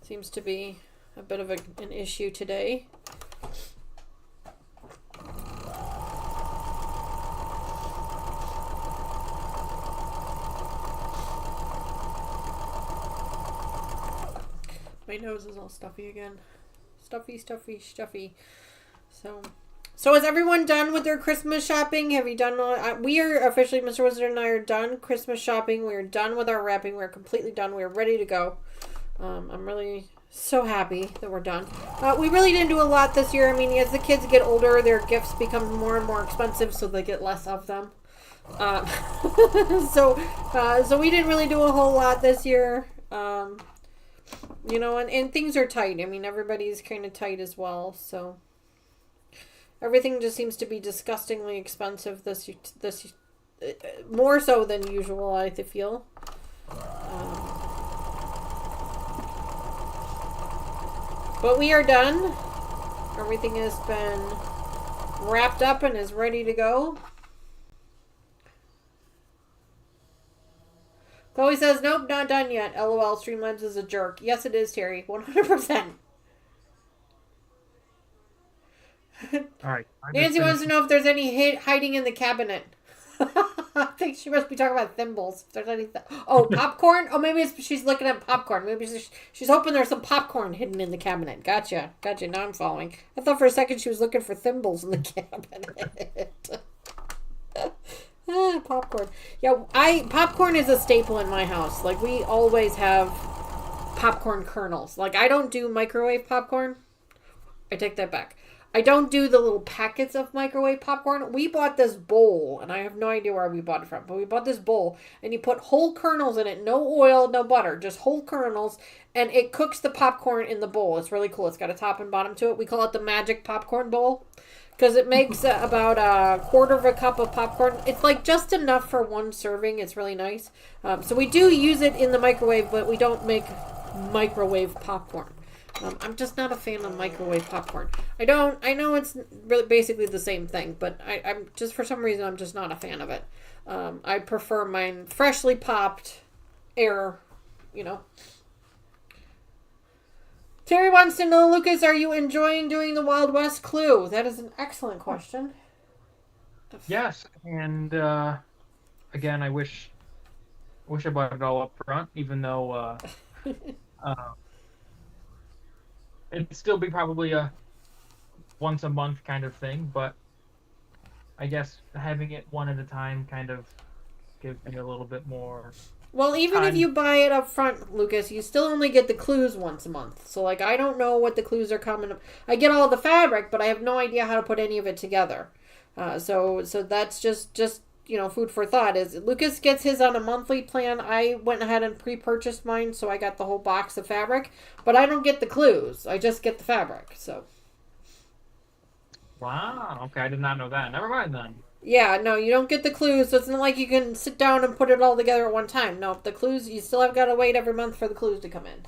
Seems to be a bit of an issue today. My nose is all stuffy again. Stuffy. So is everyone done with their Christmas shopping? Have you done... we are officially, Mr. Wizard and I are done Christmas shopping. We are done with our wrapping. We're completely done. We're ready to go. I'm really so happy that we're done. We really didn't do a lot this year. I mean, as the kids get older, their gifts become more and more expensive, so they get less of them. So we didn't really do a whole lot this year. You know, and things are tight. I mean, everybody's kind of tight as well, so everything just seems to be disgustingly expensive this more so than usual, I feel. But we are done. Everything has been wrapped up and is ready to go. Chloe says, nope, not done yet. LOL, Streamlabs is a jerk. Yes, it is, Terry. 100%. All right. Nancy wants to know if there's any hiding in the cabinet. I think she must be talking about thimbles. If there's anything. Oh, popcorn? Oh, maybe she's looking at popcorn. Maybe she's hoping there's some popcorn hidden in the cabinet. Gotcha. Now I'm following. I thought for a second she was looking for thimbles in the cabinet. Popcorn. Yeah, popcorn is a staple in my house. Like, we always have popcorn kernels. Like, I don't do microwave popcorn. I take that back. I don't do the little packets of microwave popcorn. We bought this bowl, and I have no idea where we bought it from, but we bought this bowl, and you put whole kernels in it. No oil, no butter, just whole kernels, and it cooks the popcorn in the bowl. It's really cool. It's got a top and bottom to it. We call it the magic popcorn bowl, because it makes about a quarter of a cup of popcorn. It's like just enough for one serving. It's really nice. So we do use it in the microwave, but we don't make microwave popcorn. I'm just not a fan of microwave popcorn. I know it's really basically the same thing, but I'm just, for some reason, I'm just not a fan of it. I prefer mine freshly popped air, you know. Terry wants to know, Lucas, are you enjoying doing the Wild West clue? That is an excellent question. Yes, and again, I wish I bought it all up front, even though it'd still be probably a once a month kind of thing, but I guess having it one at a time kind of gives me a little bit more. Well, even if you buy it up front, Lucas, you still only get the clues once a month. So, like, I don't know what the clues are coming up. I get all the fabric, but I have no idea how to put any of it together. So that's just food for thought. Is Lucas gets his on a monthly plan. I went ahead and pre-purchased mine, so I got the whole box of fabric. But I don't get the clues. I just get the fabric. So. Wow. Okay, I did not know that. Never mind then. Yeah, no, you don't get the clues, so it's not like you can sit down and put it all together at one time. No, the clues, you still have got to wait every month for the clues to come in.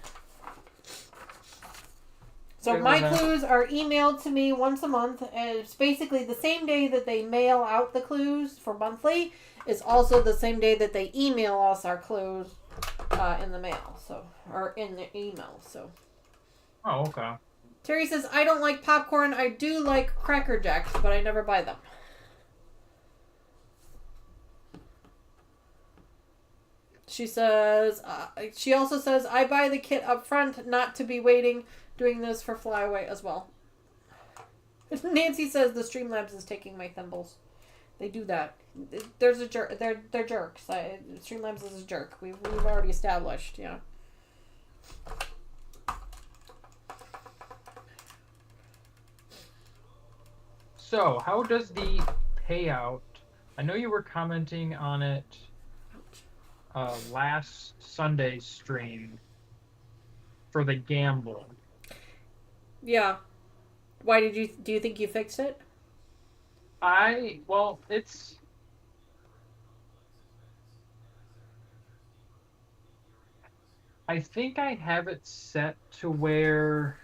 So my clues are emailed to me once a month, and it's basically the same day that they mail out the clues for monthly is also the same day that they email us our clues in the mail, or in the email, so. Oh, okay. Terry says, I don't like popcorn. I do like Cracker Jacks, but I never buy them. She says, she also says, I buy the kit up front, not to be waiting, doing this for flyaway as well. Nancy says the Streamlabs is taking my thimbles. They do that. There's a jerk. They're jerks. Streamlabs is a jerk. We've already established, yeah. So, how does the payout? I know you were commenting on it last Sunday's stream for the gamble. Yeah. Why do you think you fixed it? I think I have it set to where.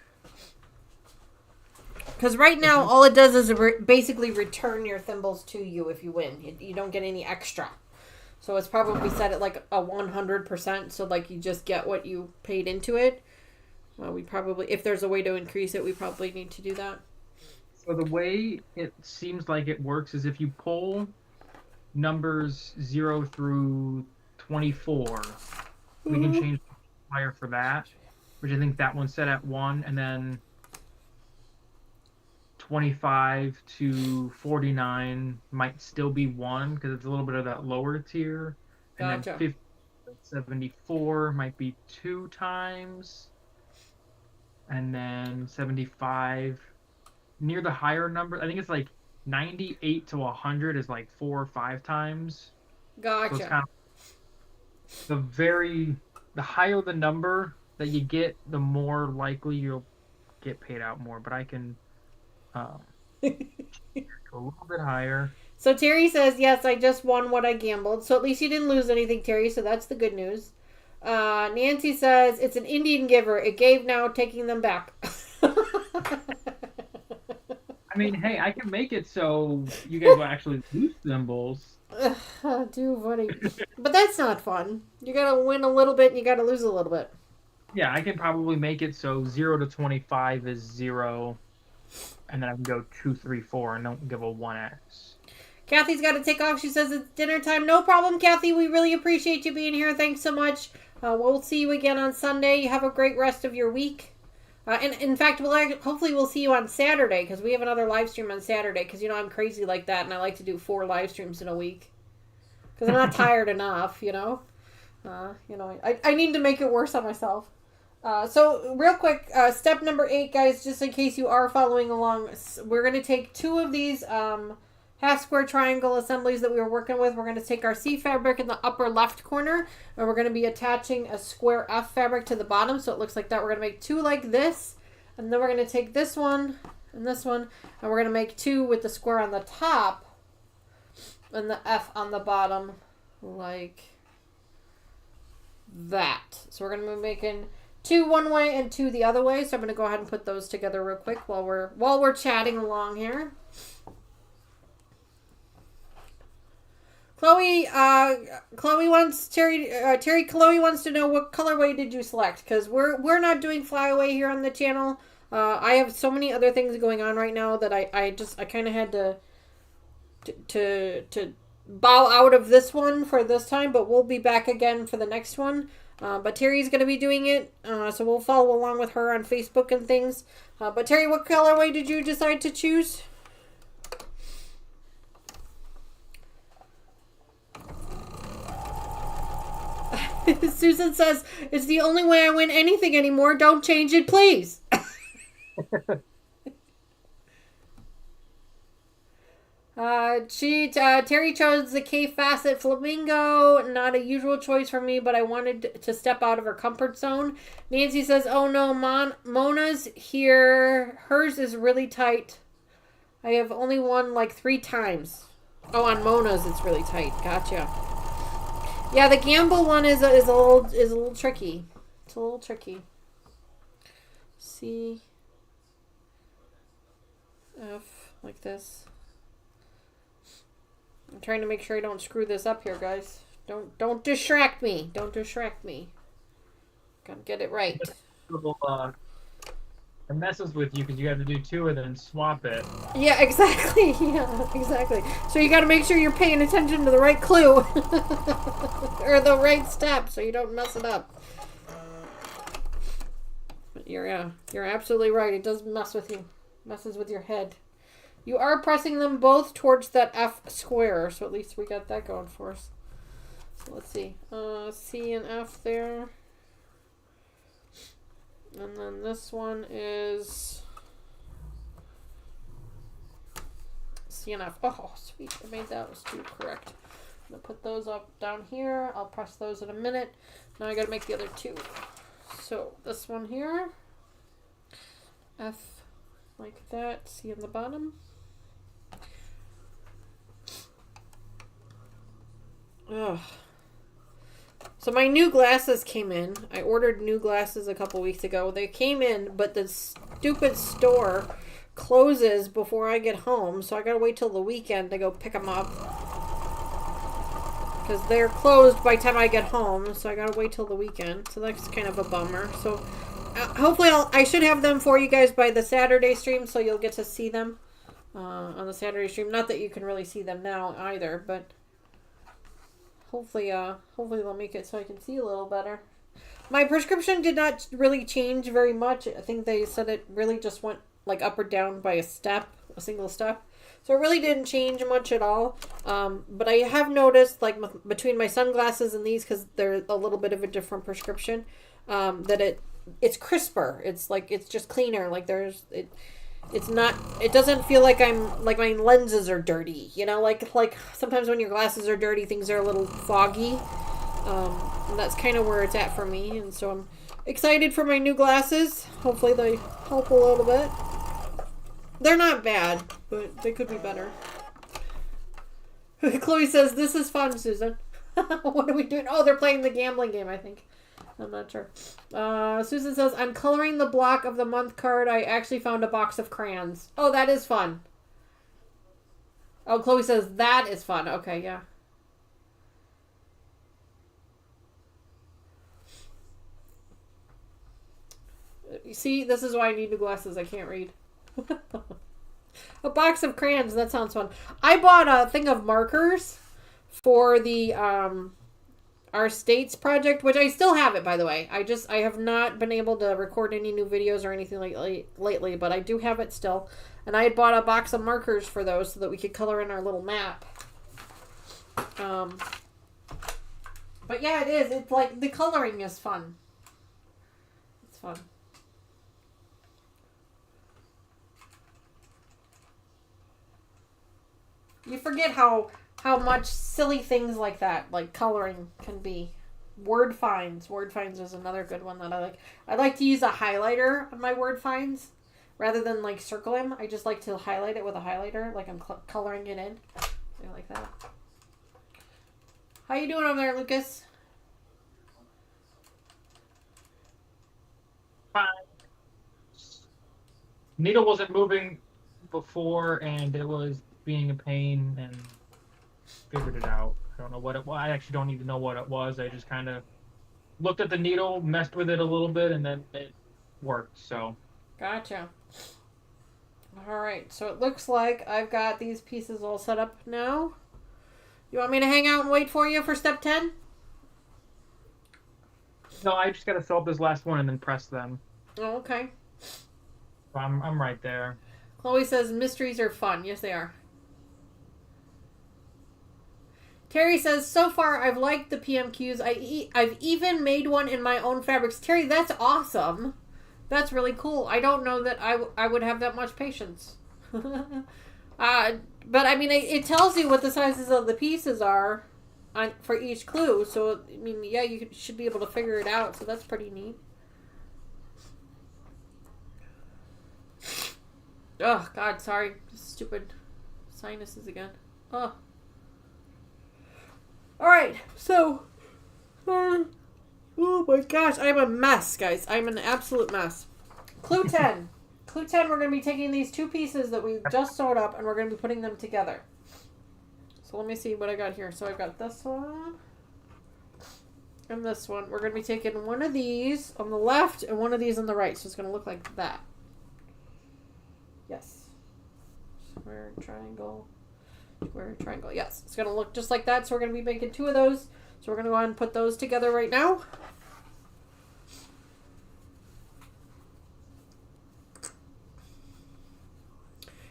Because right now, all it does is basically return your thimbles to you if you win. You don't get any extra. So it's probably set at like a 100%. So like you just get what you paid into it. Well, we probably, if there's a way to increase it, we probably need to do that. So the way it seems like it works is if you pull numbers 0 through 24, we can change the multiplier for that, which I think that one's set at 1, and then 25 to 49 might still be 1 because it's a little bit of that lower tier. And Gotcha. then 50 to 74 might be 2 times. And then 75 near the higher number. I think it's like 98 to 100 is like 4 or 5 times. Gotcha. So it's kind of the higher the number that you get, the more likely you'll get paid out more. But I can go a little bit higher. So Terry says, yes, I just won what I gambled. So at least you didn't lose anything, Terry. So that's the good news. Nancy says, it's an Indian giver. It gave now, taking them back. I mean, hey, I can make it so you guys will actually lose thimbles. Dude, buddy. But that's not fun. You gotta win a little bit and you gotta lose a little bit. Yeah, I can probably make it so 0 to 25 is 0. And then I can go 2, 3, 4 and don't give a 1x. Kathy's got to take off. She says it's dinner time. No problem, Kathy. We really appreciate you being here. Thanks so much. We'll see you again on Sunday. You have a great rest of your week. And in fact, hopefully we'll see you on Saturday because we have another live stream on Saturday because, I'm crazy like that and I like to do 4 live streams in a week because I'm not tired enough, I need to make it worse on myself. So real quick, step number 8, guys, just in case you are following along, we're going to take 2 of these half square triangle assemblies that we were working with. We're going to take our C fabric in the upper left corner and we're going to be attaching a square F fabric to the bottom. So it looks like that. We're going to make 2 like this. And then we're going to take this one and this one. And we're going to make 2 with the square on the top and the F on the bottom like that. So we're going to be making 2 one way and 2 the other way. So I'm going to go ahead and put those together real quick while we're chatting along here. Chloe wants Chloe wants to know what colorway did you select, because we're not doing flyaway here on the channel. I have so many other things going on right now that I kind of had to bow out of this one for this time, but we'll be back again for the next one. But Terry's going to be doing it, so we'll follow along with her on Facebook and things. But Terry, what colorway did you decide to choose? Susan says, it's the only way I win anything anymore. Don't change it, please. Terry chose the K Facet Flamingo. Not a usual choice for me, but I wanted to step out of her comfort zone. Nancy says, oh no, Mona's here. Hers is really tight. I have only won like 3 times. Oh, on Mona's it's really tight. Gotcha. Yeah, the gamble one is a little tricky. It's a little tricky. C F like this. I'm trying to make sure I don't screw this up here, guys. Don't distract me. Don't distract me. Gotta get it right. It messes with you because you have to do 2 and then swap it. Yeah, exactly. Yeah, exactly. So you got to make sure you're paying attention to the right clue or the right step, so you don't mess it up. But you're absolutely right. It does mess with you. Messes with your head. You are pressing them both towards that F square, so at least we got that going for us. So let's see. C and F there. And then this one is CNF. Oh, sweet. I made those 2 correct. I'm going to put those up down here. I'll press those in a minute. Now I got to make the other 2. So this one here. F like that. C on the bottom. Ugh. So my new glasses came in. I ordered new glasses a couple weeks ago. They came in, but the stupid store closes before I get home, so I gotta wait till the weekend to go pick them up. Because they're closed by the time I get home, so I gotta wait till the weekend. So that's kind of a bummer. So hopefully I should have them for you guys by the Saturday stream, so you'll get to see them on the Saturday stream. Not that you can really see them now either, but hopefully they'll make it so I can see a little better. My prescription did not really change very much. I think they said it really just went like up or down by a single step. So it really didn't change much at all. But I have noticed, like between my sunglasses and these, because they're a little bit of a different prescription, that it's crisper. It's just cleaner. Like it doesn't feel like my lenses are dirty, you know, like sometimes when your glasses are dirty, things are a little foggy. And that's kind of where it's at for me. And so I'm excited for my new glasses. Hopefully they help a little bit. They're not bad, but they could be better. Chloe says, this is fun, Susan. What are we doing? Oh, they're playing the gambling game, I think. I'm not sure. Susan says, I'm coloring the block of the month card. I actually found a box of crayons. Oh, that is fun. Oh, Chloe says, that is fun. Okay, yeah. You see, this is why I need new glasses. I can't read. A box of crayons. That sounds fun. I bought a thing of markers for the our states project, which I still have it, by the way. I have not been able to record any new videos or anything lately, but I do have it still. And I had bought a box of markers for those so that we could color in our little map. But yeah, it is. It's like the coloring is fun. It's fun. You forget how much silly things like that, like coloring, can be. Word finds. Word finds is another good one that I like. I like to use a highlighter on my word finds rather than like circle them. I just like to highlight it with a highlighter, like I'm coloring it in. I like that. How you doing over there, Lucas? Fine. Needle wasn't moving before, and it was being a pain, and figured it out. don't know what it was. I actually don't even know what it was. I just kind of looked at the needle, messed with it a little bit, and then it worked. So. Gotcha. All right, so it looks like I've got these pieces all set up now. You want me to hang out and wait for you for step 10? No, I just got to sew up this last one and then press them. Oh, okay. So I'm right there. Chloe says mysteries are fun. Yes, they are. Terry says, so far I've liked the PMQs. I've even made one in my own fabrics. Terry, that's awesome. That's really cool. I don't know that I would have that much patience. But I mean, it tells you what the sizes of the pieces are for each clue. So, I mean, yeah, you should be able to figure it out. So that's pretty neat. Oh, God, sorry. Stupid sinuses again. Oh. Alright, so. Oh my gosh, I'm a mess, guys. I'm an absolute mess. Clue 10. Clue 10, we're going to be taking these two pieces that we just sewed up and we're going to be putting them together. So let me see what I got here. So I've got this one and this one. We're going to be taking one of these on the left and one of these on the right. So it's going to look like that. Yes. Square, triangle, square, triangle. Yes, it's going to look just like that. So we're going to be making two of those. So we're going to go ahead and put those together right now.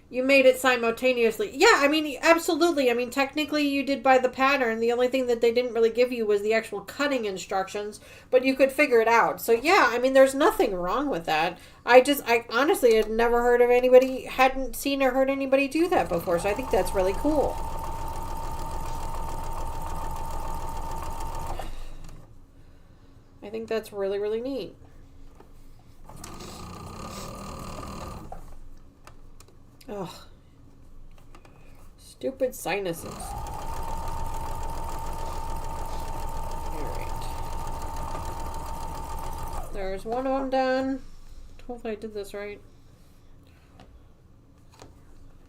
You made it simultaneously. Yeah, I mean, absolutely. I mean, technically you did by the pattern. The only thing that they didn't really give you was the actual cutting instructions, but you could figure it out. So yeah, I mean, there's nothing wrong with that. I honestly had never heard of anybody, hadn't seen or heard anybody do that before. So I think that's really cool. I think that's really, really neat. Ugh. Stupid sinuses. Alright. There's one of them done. Hopefully I did this right.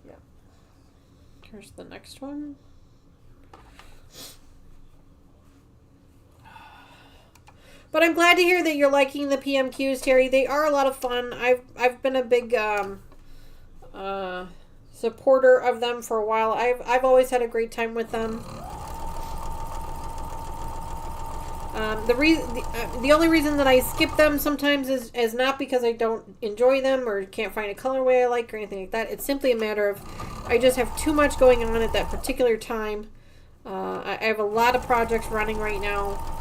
Yeah. Here's the next one. But I'm glad to hear that you're liking the PMQs, Terry. They are a lot of fun. I've been a big supporter of them for a while. I've always had a great time with them. The only reason that I skip them sometimes is not because I don't enjoy them or can't find a colorway I like or anything like that. It's simply a matter of I just have too much going on at that particular time. I have a lot of projects running right now.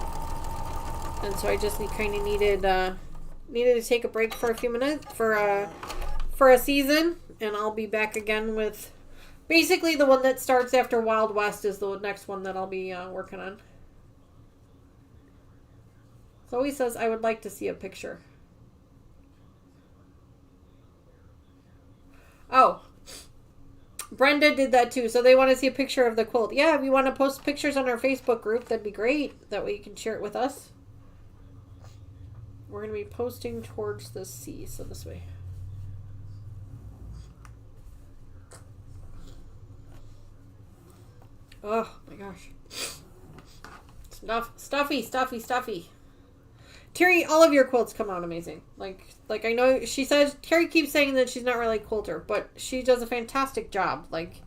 And so I just kind of needed to take a break for a few minutes for a season, and I'll be back again with basically the one that starts after Wild West is the next one that I'll be working on. Chloe says I would like to see a picture. Oh, Brenda did that too, so they want to see a picture of the quilt. Yeah, if you want to post pictures on our Facebook group, that'd be great. That way you can share it with us. We're going to be posting towards the sea, so this way. Oh my gosh. Stuffy. Terry, all of your quilts come out amazing. Like I know she says, Terry keeps saying that she's not really a quilter, but she does a fantastic job. Like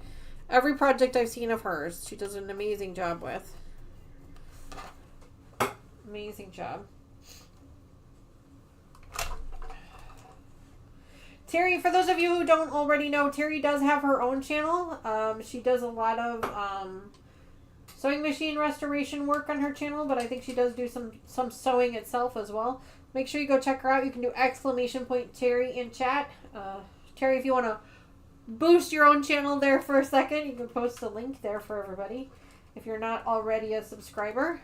every project I've seen of hers, she does an amazing job with. Amazing job. Terry, for those of you who don't already know, Terry does have her own channel. She does a lot of sewing machine restoration work on her channel, but I think she does do some sewing itself as well. Make sure you go check her out. You can do !Terry in chat. Terry, if you want to boost your own channel there for a second, you can post a link there for everybody if you're not already a subscriber.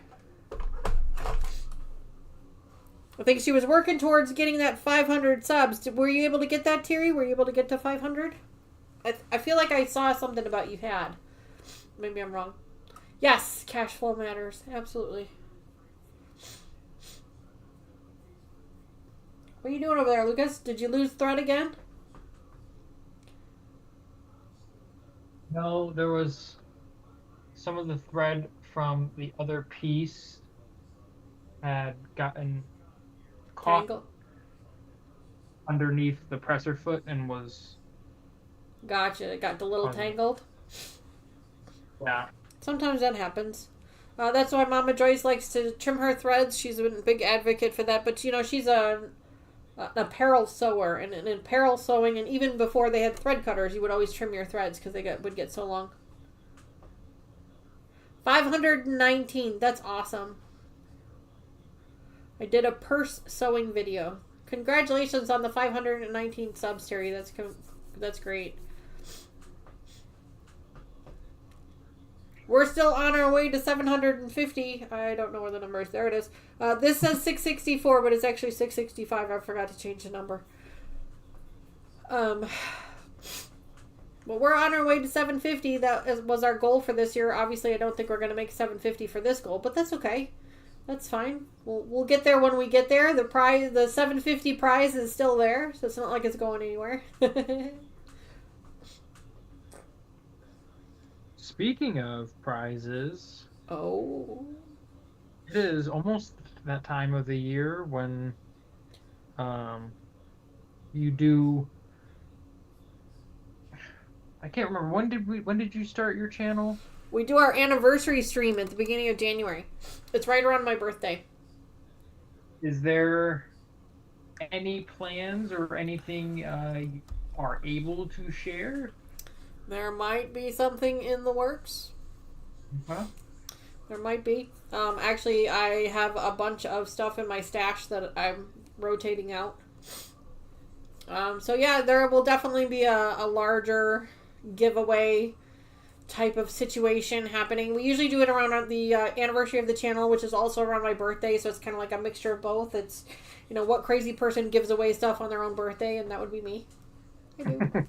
I think she was working towards getting that 500 subs. Were you able to get that, Terry? Were you able to get to 500? I feel like I saw something about you had. Maybe I'm wrong. Yes, cash flow matters. Absolutely. What are you doing over there, Lucas? Did you lose thread again? No, there was some of the thread from the other piece had gotten caught Tangle. underneath the presser foot and was... Gotcha. It got a little tangled. Yeah. Sometimes that happens. That's why Mama Joyce likes to trim her threads. She's a big advocate for that. But, she's an apparel sewer. And in apparel sewing, and even before they had thread cutters, you would always trim your threads because they would get so long. 519. That's awesome. I did a purse sewing video. Congratulations on the 519 subs, Terry. That's great. We're still on our way to 750. I don't know where the number is. There it is. This says 664, but it's actually 665. I forgot to change the number. But we're on our way to 750. That was our goal for this year. Obviously, I don't think we're going to make 750 for this goal, but that's okay. That's fine. We'll get there when we get there. The 750 prize is still there, so it's not like it's going anywhere. Speaking of prizes, it is almost that time of the year when you do... I can't remember, when did you start your channel? We do our anniversary stream at the beginning of January. It's right around my birthday. Is there any plans or anything you are able to share? There might be something in the works. Okay. There might be. Actually, I have a bunch of stuff in my stash that I'm rotating out. So yeah, there will definitely be a larger giveaway type of situation happening. We usually do it around the anniversary of the channel, which is also around my birthday, so it's kind of like a mixture of both. It's, what crazy person gives away stuff on their own birthday, and that would be me. I do.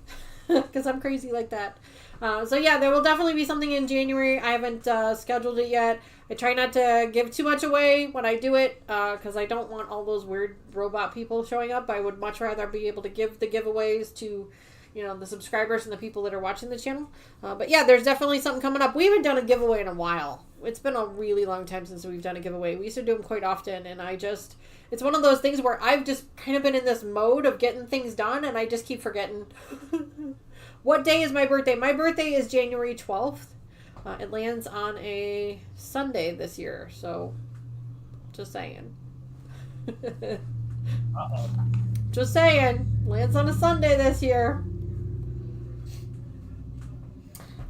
Because I'm crazy like that. So yeah, there will definitely be something in January. I haven't scheduled it yet. I try not to give too much away when I do it, because I don't want all those weird robot people showing up. I would much rather be able to give the giveaways to, the subscribers and the people that are watching the channel. But yeah, there's definitely something coming up. We haven't done a giveaway in a while. It's been a really long time since we've done a giveaway. We used to do them quite often, and it's one of those things where I've just kind of been in this mode of getting things done, and I just keep forgetting. What day is my birthday? My birthday is January 12th. It lands on a Sunday this year, so just saying. Uh-oh. Just saying. Lands on a Sunday this year.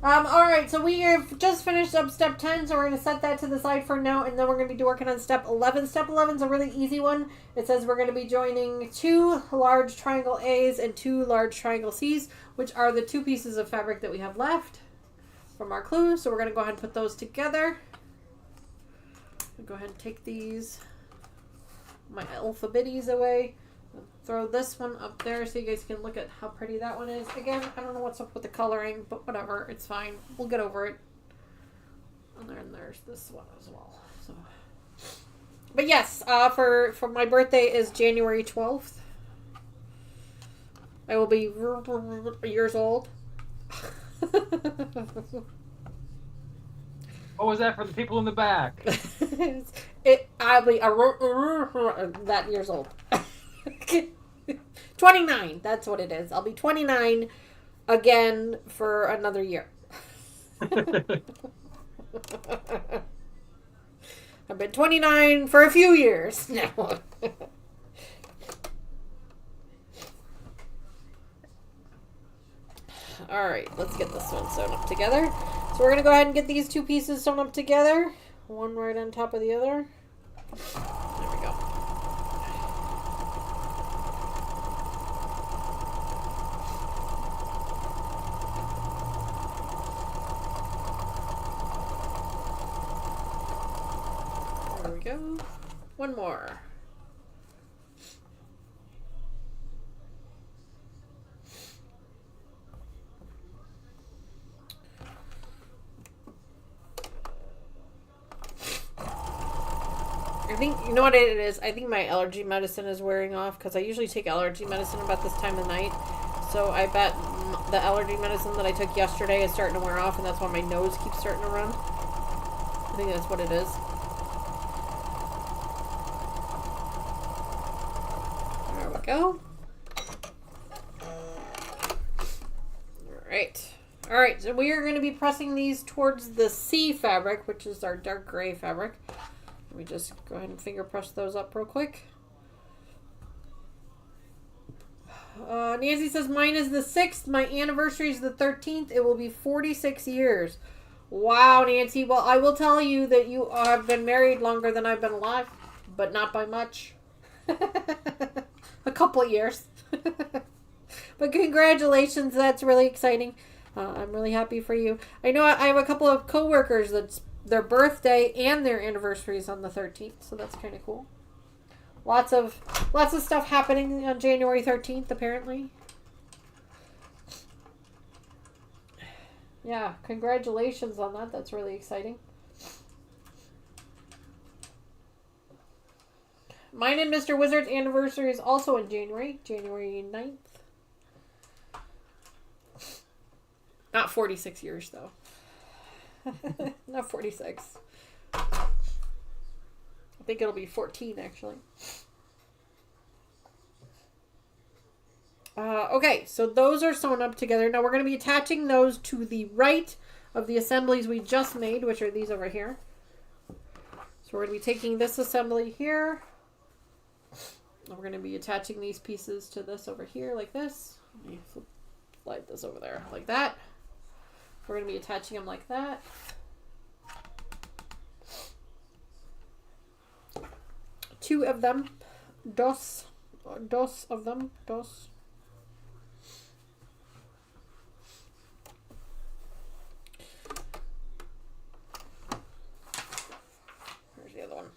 Alright, so we have just finished up step 10, so we're going to set that to the side for now, and then we're going to be working on step 11. Step 11 is a really easy one. It says we're going to be joining 2 large triangle A's and 2 large triangle C's, which are the 2 pieces of fabric that we have left from our clue. So we're going to go ahead and put those together. I'll go ahead and take my alphabetties away. Throw this one up there so you guys can look at how pretty that one is. Again, I don't know what's up with the coloring, but whatever, it's fine. We'll get over it. And then there's this one as well. So, but yes, for my birthday is January 12th. I will be years old. What was that for the people in the back? I'll be that years old. 29, that's what it is. I'll be 29 again for another year. I've been 29 for a few years now. Alright, let's get this one sewn up together. So we're going to go ahead and get these 2 pieces sewn up together. One right on top of the other. There we go. There we go. One more. I think, you know what it is? I think my allergy medicine is wearing off, because I usually take allergy medicine about this time of night. So I bet the allergy medicine that I took yesterday is starting to wear off, and that's why my nose keeps starting to run. think that's what it is. There we go. All right, so we are going to be pressing these towards the C fabric, which is our dark gray fabric. Let me just go ahead and finger press those up real quick. Nancy says, mine is the 6th. My anniversary is the 13th. It will be 46 years. Wow, Nancy. Well, I will tell you that you have been married longer than I've been alive, but not by much. A couple of years. But congratulations. That's really exciting. I'm really happy for you. I know I have a couple of coworkers that's their birthday and their anniversaries on the 13th, so that's kind of cool. Lots of stuff happening on January 13th, apparently. Yeah, congratulations on that. That's really exciting. Mine and Mr. Wizard's anniversary is also in January 9th. Not 46 years, though. Not 46. I think it'll be 14, actually. Okay, so those are sewn up together. Now we're going to be attaching those to the right of the assemblies we just made, which are these over here. So we're going to be taking this assembly here. And we're going to be attaching these pieces to this over here like this. Let me slide this over there like that. We're going to be attaching them like that. Two of them. Dos of them. Dos. Here's the other one.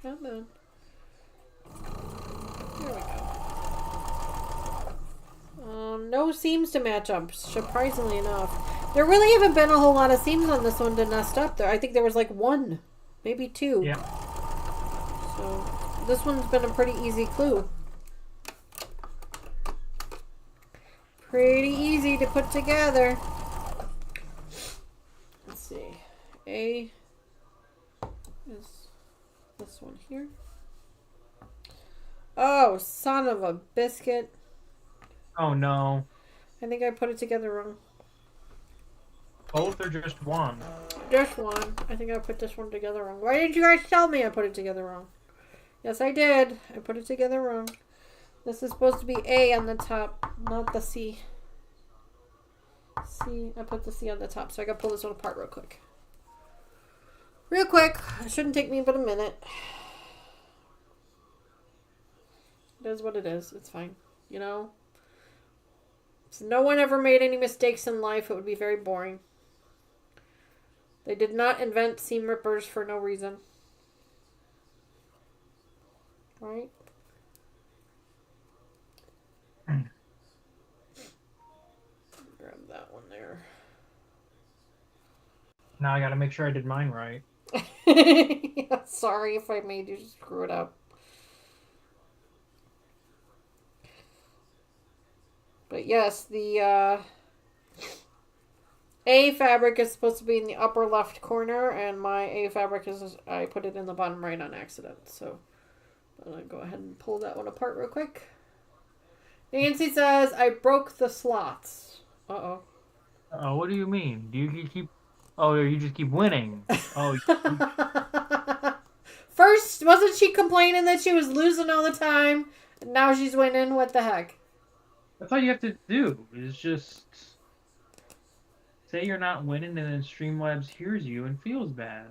Come on. There we go. No seams to match up, surprisingly enough. There really haven't been a whole lot of seams on this one to nest up there. I think there was like one, maybe two. Yeah. So this one's been a pretty easy clue. Pretty easy to put together. Let's see. A is this one here. Oh, son of a biscuit. Oh no. I think I put it together wrong. Both or just one? Just one. I think I put this one together wrong. Why didn't you guys tell me I put it together wrong? Yes, I did. I put it together wrong. This is supposed to be A on the top, not the C. C. I put the C on the top, so I gotta pull this one apart real quick. Real quick. It shouldn't take me but a minute. It is what it is. It's fine. You know? If no one ever made any mistakes in life, it would be very boring. They did not invent seam rippers for no reason. Right? Grab that one there. Now I gotta make sure I did mine right. Yeah, sorry if I made you screw it up. But yes, the A fabric is supposed to be in the upper left corner, and my A fabric is, I put it in the bottom right on accident. So I'm going to go ahead and pull that one apart real quick. Nancy says, I broke the slots. Uh-oh. Oh, what do you mean? Do you keep... Oh, you just keep winning. Oh. First, wasn't she complaining that she was losing all the time? And now she's winning? What the heck? That's all you have to do, is just say you're not winning, and then Streamlabs hears you and feels bad.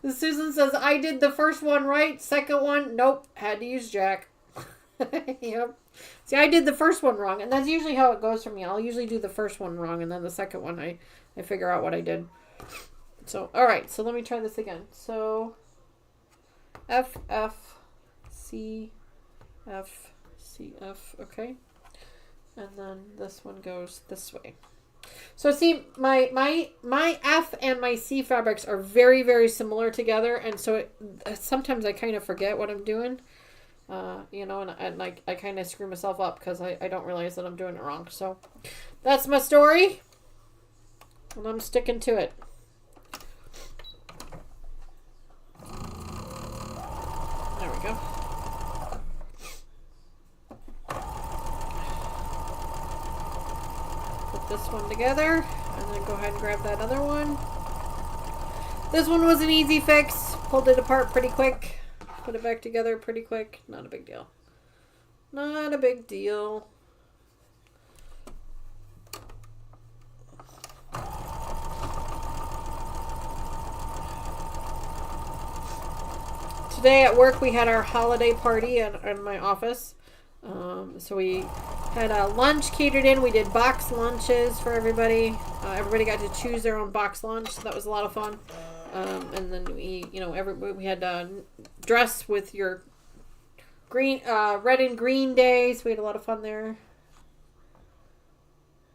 Susan says, I did the first one right, second one, nope, had to use Jack. Yep. See, I did the first one wrong, and that's usually how it goes for me. I'll usually do the first one wrong, and then the second one, I figure out what I did. So, alright, so let me try this again. So, F, F, C, F, C, F, okay. And then this one goes this way. So see, my F and my C fabrics are very, very similar together, and so sometimes I kind of forget what I'm doing. and I kind of screw myself up because I don't realize that I'm doing it wrong. So that's my story, and I'm sticking to it. There we go. Put this one together, and then go ahead and grab that other one. This one was an easy fix. Pulled it apart pretty quick. Put it back together pretty quick. Not a big deal. Not a big deal. Today at work we had our holiday party in my office. So we had a lunch catered in. We did box lunches for everybody. Everybody got to choose their own box lunch. So that was a lot of fun. And then we had dress with your green, red and green day. So we had a lot of fun there.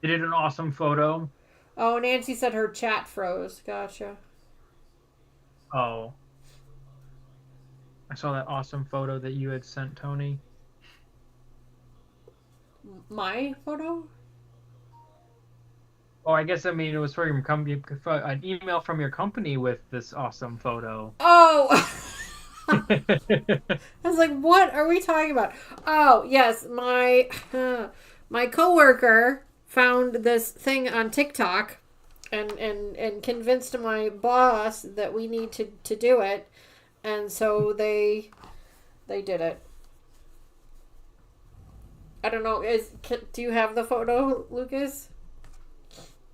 You did an awesome photo. Oh, Nancy said her chat froze. Gotcha. Oh. I saw that awesome photo that you had sent Tony. My photo? Oh, I guess, it was for your company, an email from your company with this awesome photo. Oh! I was like, what are we talking about? Oh, yes, my coworker found this thing on TikTok and convinced my boss that we need to do it. And so they did it. I don't know. Do you have the photo, Lucas?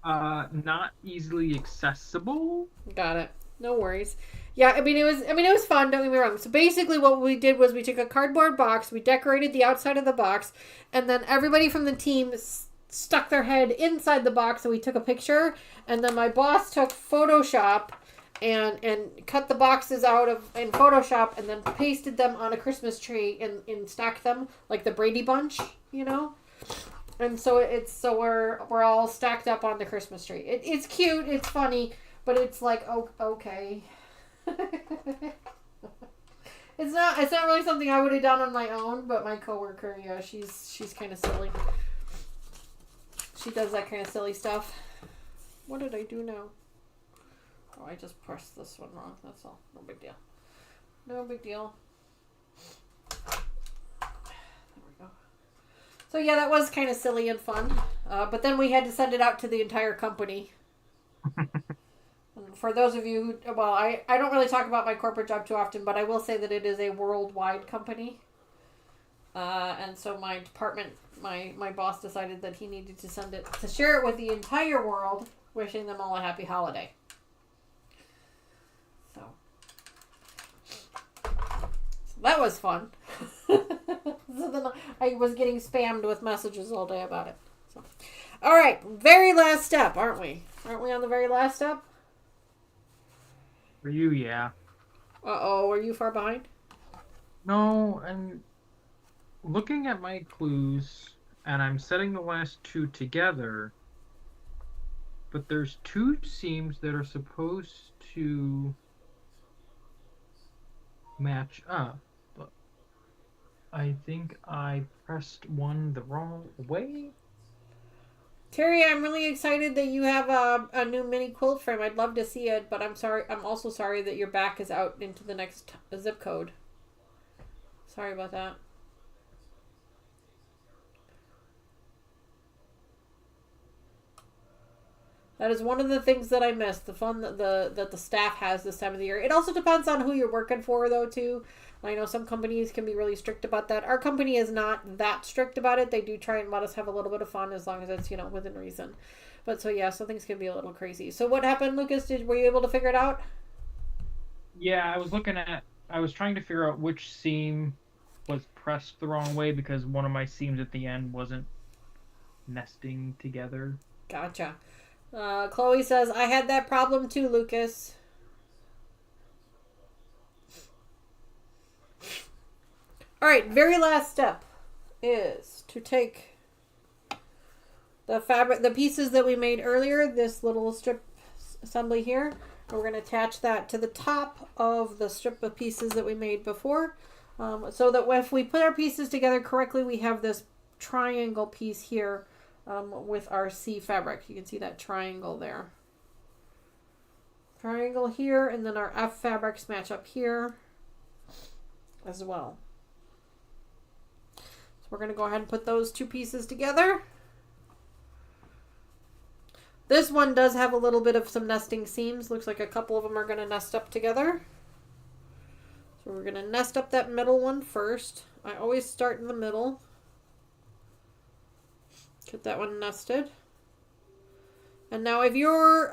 Not easily accessible. Got it. No worries. Yeah, it was fun. Don't get me wrong. So basically, what we did was we took a cardboard box, we decorated the outside of the box, and then everybody from the team stuck their head inside the box, and we took a picture. And then my boss took Photoshop and cut the boxes out in Photoshop, and then pasted them on a Christmas tree and stacked them like the Brady Bunch, And so we're all stacked up on the Christmas tree. It's cute, it's funny, but it's like, oh, okay. It's not really something I would have done on my own, but my coworker, yeah, she's kind of silly. She does that kind of silly stuff. What did I do now? Oh, I just pressed this one wrong. That's all. No big deal. No big deal. There we go. So yeah, that was kind of silly and fun. But then we had to send it out to the entire company. For those of you who, I don't really talk about my corporate job too often, but I will say that it is a worldwide company. And so my department, my boss decided that he needed to share it with the entire world, wishing them all a happy holiday. So that was fun. So then I was getting spammed with messages all day about it. So, all right, very last step, aren't we? Aren't we on the very last step? For you, yeah. Uh-oh, are you far behind? No, I'm looking at my clues, and I'm setting the last two together, but there's two seams that are supposed to match up. But I think I pressed one the wrong way. Terry, I'm really excited that you have a new mini quilt frame. I'd love to see it, but I'm also sorry that your back is out into the next zip code. Sorry about that. That is one of the things that I miss, the fun that the staff has this time of the year. It also depends on who you're working for, though, too. I know some companies can be really strict about that. Our company is not that strict about it. They do try and let us have a little bit of fun as long as it's, within reason. But so, yeah, so things can be a little crazy. So what happened, Lucas? Were you able to figure it out? Yeah, I was trying to figure out which seam was pressed the wrong way because one of my seams at the end wasn't nesting together. Gotcha. Chloe says, I had that problem too, Lucas. All right, very last step is to take the pieces that we made earlier, this little strip assembly here, and we're going to attach that to the top of the strip of pieces that we made before. so that if we put our pieces together correctly, we have this triangle piece here with our C fabric. You can see that triangle there. Triangle here, and then our F fabrics match up here as well. So we're going to go ahead and put those two pieces together. This one does have a little bit of some nesting seams. Looks like a couple of them are going to nest up together. So we're going to nest up that middle one first. I always start in the middle. Get that one nested. And now if you're,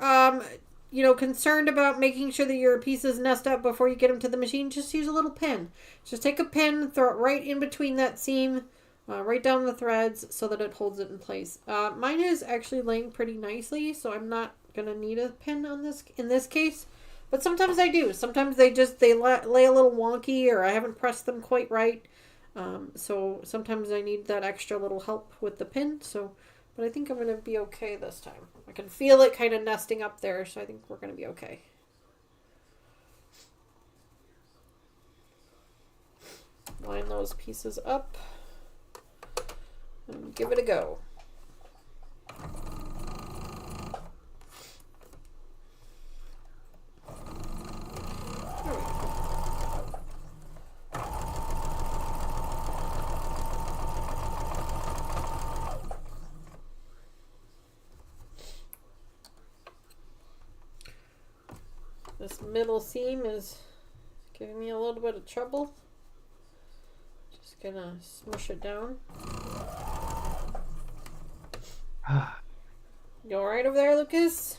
concerned about making sure that your pieces nest up before you get them to the machine, just use a little pin. Just take a pin, throw it right in between that seam, right down the threads so that it holds it in place. Mine is actually laying pretty nicely, so I'm not going to need a pin on this in this case. But sometimes I do. Sometimes they lay a little wonky, or I haven't pressed them quite right. So sometimes I need that extra little help with the pin. But I think I'm going to be okay this time. I can feel it kind of nesting up there, so I think we're going to be okay. Line those pieces up and give it a go. This middle seam is giving me a little bit of trouble. Just gonna smush it down. You alright over there, Lucas?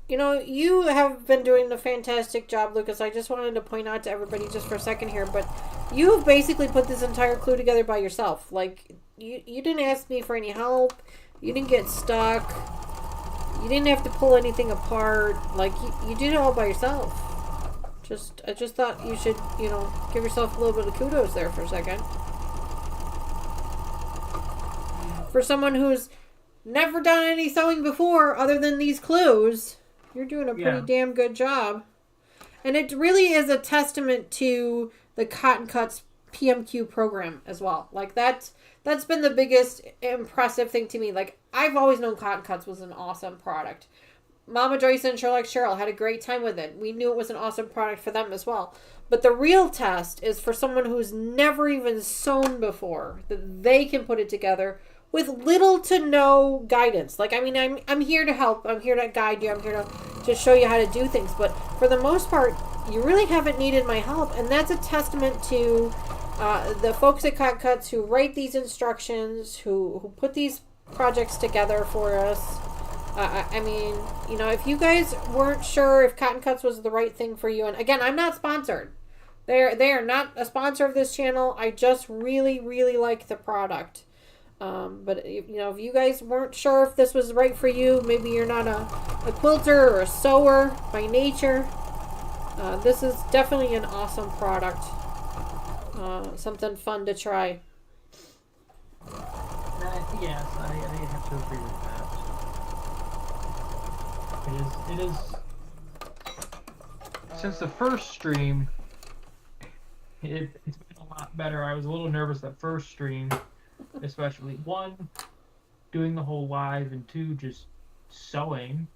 You know, you have been doing a fantastic job, Lucas. I just wanted to point out to everybody just for a second here, but you've basically put this entire clue together by yourself. Like, you didn't ask me for any help. You didn't get stuck. You didn't have to pull anything apart. Like, you did it all by yourself. I just thought you should, give yourself a little bit of kudos there for a second. For someone who's never done any sewing before other than these clues, you're doing a pretty damn good job. And it really is a testament to the Cottoncuts PMQ program as well. Like, that's been the biggest impressive thing to me. Like, I've always known Cottoncuts was an awesome product. Mama Joyce and Sherlock Cheryl had a great time with it. We knew it was an awesome product for them as well. But the real test is for someone who's never even sewn before, that they can put it together with little to no guidance. Like, I mean, I'm here to help. I'm here to guide you. I'm here to show you how to do things. But for the most part, you really haven't needed my help. And that's a testament to the folks at Cottoncuts who write these instructions, who put these projects together for us. I mean, if you guys weren't sure if Cottoncuts was the right thing for you, and again, I'm not sponsored. They are not a sponsor of this channel. I just really, really like the product. But if you guys weren't sure if this was right for you, maybe you're not a quilter or a sewer by nature, this is definitely an awesome product. Something fun to try. Yes, I have to agree with that. It is. Since the first stream, it's been a lot better. I was a little nervous that first stream, especially one, doing the whole live, and two, just sewing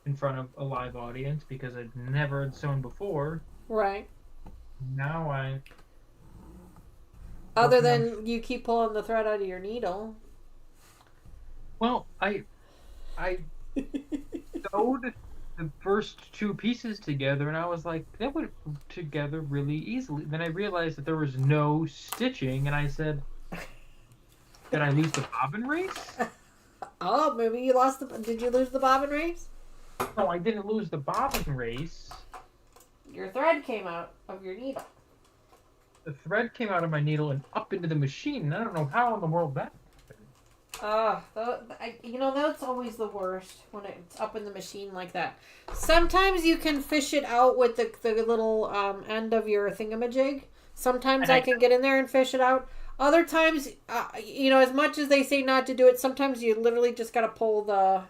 in front of a live audience because I'd never had sewn before. Right. Now other than you keep pulling the thread out of your needle. Well, I sewed the first two pieces together, and I was like, that went together really easily. Then I realized that there was no stitching, and I said, did I lose the bobbin race? Oh, maybe you lost did you lose the bobbin race? No, I didn't lose the bobbin race. Your thread came out of your needle. The thread came out of my needle and up into the machine, and I don't know how in the world that happened. That's always the worst when it's up in the machine like that. Sometimes you can fish it out with the little end of your thingamajig. Sometimes I can get in there and fish it out. Other times, as much as they say not to do it, sometimes you literally just gotta pull the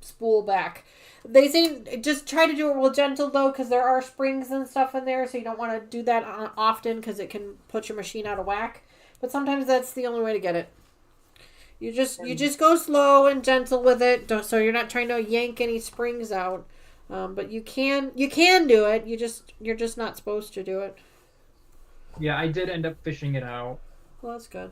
spool back. They say just try to do it real gentle though, because there are springs and stuff in there, so you don't want to do that often because it can put your machine out of whack. But sometimes that's the only way to get it. You just go slow and gentle with it, so you're not trying to yank any springs out. But you can do it. You're just not supposed to do it. Yeah, I did end up fishing it out. Well, that's good.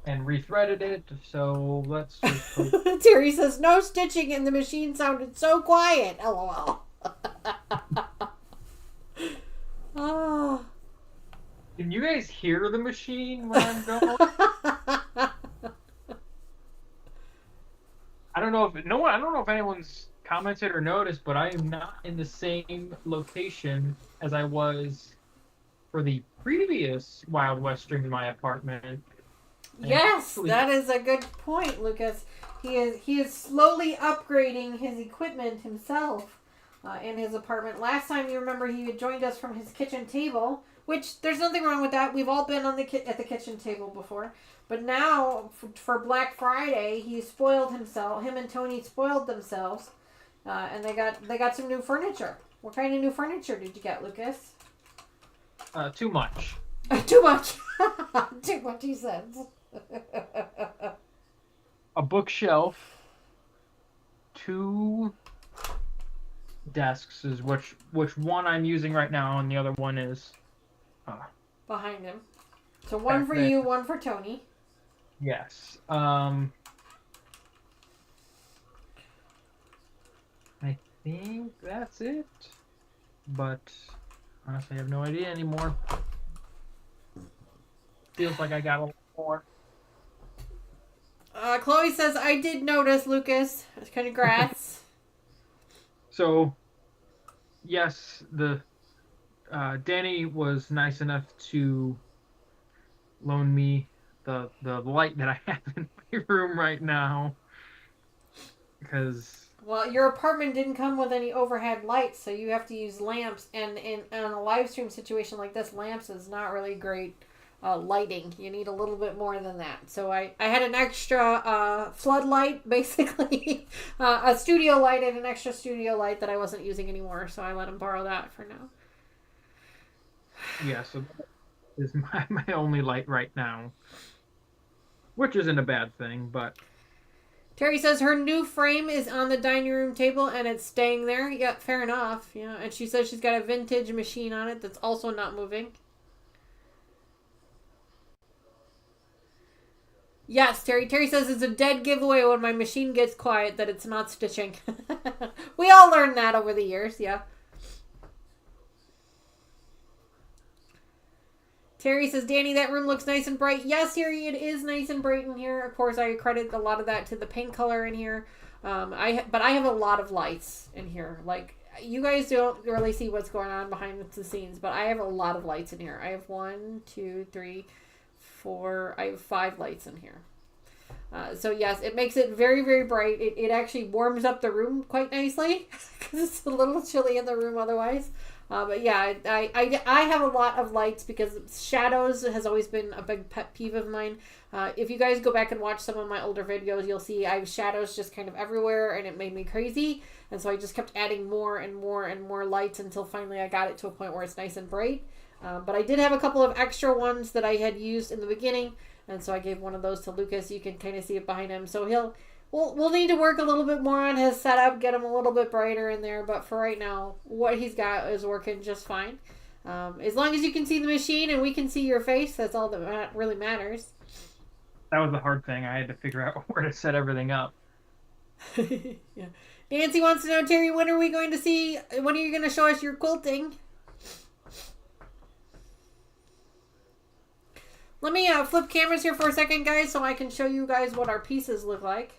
And rethreaded it, so let's just hope. Terry says, no stitching and the machine sounded so quiet. LOL. Oh. Can you guys hear the machine when I'm going? I don't know if anyone's commented or noticed, but I am not in the same location as I was for the previous Wild West stream in my apartment. Yes, that is a good point, Lucas. He is slowly upgrading his equipment himself in his apartment. Last time, you remember, he had joined us from his kitchen table, which there's nothing wrong with that. We've all been on at the kitchen table before. But now, for Black Friday, he spoiled himself. Him and Tony spoiled themselves, and they got some new furniture. What kind of new furniture did you get, Lucas? Too much. Too much. Too much, he said. A bookshelf, 2 desks is which one I'm using right now, and the other one is behind him. So one for you, one for Tony. Yes. I think that's it. But honestly, I have no idea anymore. Feels like I got a lot more. Chloe says, I did notice, Lucas. Congrats. So, yes, Danny was nice enough to loan me the light that I have in my room right now. Because... Well, your apartment didn't come with any overhead lights, so you have to use lamps. And in a live stream situation like this, lamps is not really great lighting. You need a little bit more than that. So I had an extra floodlight, basically. A studio light and an extra studio light that I wasn't using anymore, so I let him borrow that for now. Yeah, so that is my only light right now. Which isn't a bad thing, but... Terry says her new frame is on the dining room table and it's staying there. Yeah, fair enough. Yeah, and she says she's got a vintage machine on it that's also not moving. Yes, Terry. Terry says it's a dead giveaway when my machine gets quiet that it's not stitching. We all learned that over the years, yeah. Terry says, Danny, that room looks nice and bright. Yes, Terry, it is nice and bright in here. Of course, I credit a lot of that to the paint color in here. But I have a lot of lights in here. Like, you guys don't really see what's going on behind the scenes, but I have a lot of lights in here. I have 1, 2, 3, 4. I have 5 lights in here. So yes, it makes it very, very bright. It actually warms up the room quite nicely because it's a little chilly in the room otherwise. But yeah, I have a lot of lights because shadows has always been a big pet peeve of mine. If you guys go back and watch some of my older videos, you'll see I have shadows just kind of everywhere and it made me crazy. And so I just kept adding more and more and more lights until finally I got it to a point where it's nice and bright. But I did have a couple of extra ones that I had used in the beginning. And so I gave one of those to Lucas. You can kind of see it behind him. So we'll need to work a little bit more on his setup, get him a little bit brighter in there. But for right now, what he's got is working just fine. As long as you can see the machine and we can see your face, that's all that really matters. That was the hard thing. I had to figure out where to set everything up. Yeah. Nancy wants to know, Terry, when are you going to show us your quilting? Let me flip cameras here for a second, guys, so I can show you guys what our pieces look like.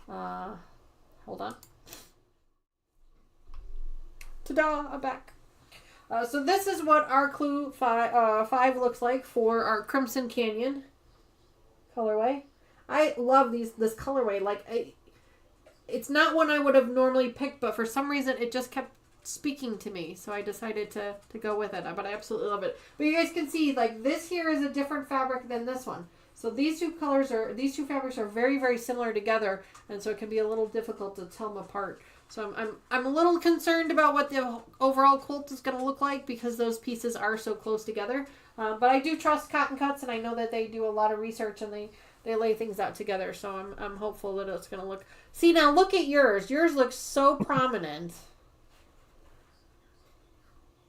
Hold on. Ta-da! I'm back. So this is what our Clue 5 looks like for our Crimson Canyon colorway. I love this colorway. Like, it's not one I would have normally picked, but for some reason it just kept speaking to me, so I decided to go with it. But I absolutely love it. But you guys can see, like, this here is a different fabric than this one. So these two fabrics are very, very similar together, and so it can be a little difficult to tell them apart. So I'm a little concerned about what the overall quilt is going to look like because those pieces are so close together. But I do trust Cottoncuts, and I know that they do a lot of research and they lay things out together. So I'm hopeful that it's going to look. See, now look at yours. Yours looks so prominent.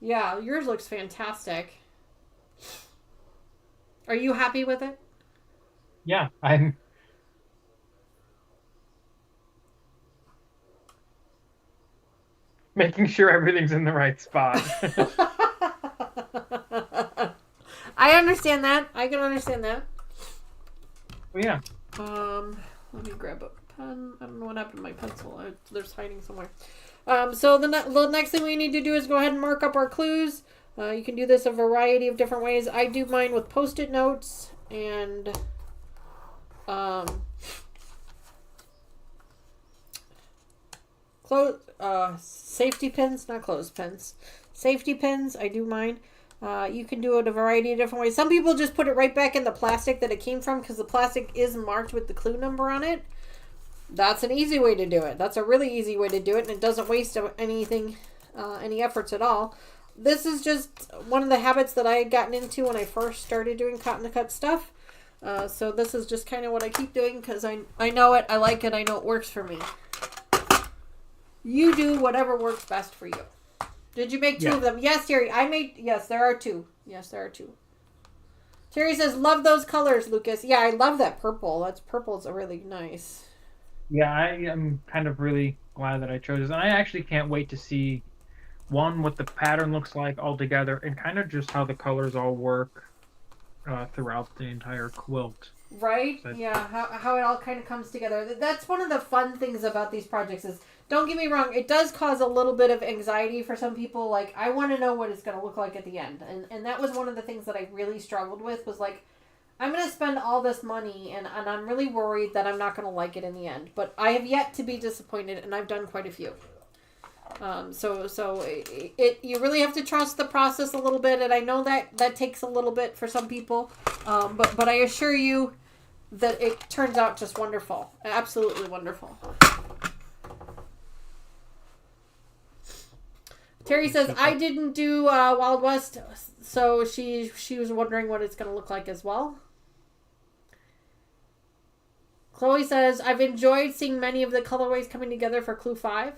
Yeah, yours looks fantastic. Are you happy with it? Yeah, I'm. Making sure everything's in the right spot. I understand that. I can understand that. Well, yeah. Let me grab a pen. I don't know what happened to my pencil. There's hiding somewhere. So the next thing we need to do is go ahead and mark up our clues. You can do this a variety of different ways. I do mine with Post-it notes and safety pins, not clothespins. Safety pins, I do mine. You can do it a variety of different ways. Some people just put it right back in the plastic that it came from because the plastic is marked with the clue number on it. That's an easy way to do it. That's a really easy way to do it, and it doesn't waste anything, any efforts at all. This is just one of the habits that I had gotten into when I first started doing cotton to cut stuff. So this is just kind of what I keep doing because I know it, I like it, I know it works for me. You do whatever works best for you. Did you make two of them? Yes, Terry. Yes, there are two. Yes, there are two. Terry says, love those colors, Lucas. Yeah, I love that purple. Purple's really nice. Yeah, I am kind of really glad that I chose this. And I actually can't wait to see, one, what the pattern looks like all together, and kind of just how the colors all work throughout the entire quilt. Right? Yeah, how it all kind of comes together. That's one of the fun things about these projects is, don't get me wrong, it does cause a little bit of anxiety for some people. Like, I want to know what it's going to look like at the end. And that was one of the things that I really struggled with was like, I'm going to spend all this money and I'm really worried that I'm not going to like it in the end. But I have yet to be disappointed, and I've done quite a few. So you really have to trust the process a little bit, and I know that takes a little bit for some people. But I assure you that it turns out just wonderful. Absolutely wonderful. Terry says, I didn't do Wild West, so she was wondering what it's going to look like as well. Chloe says, I've enjoyed seeing many of the colorways coming together for Clue 5.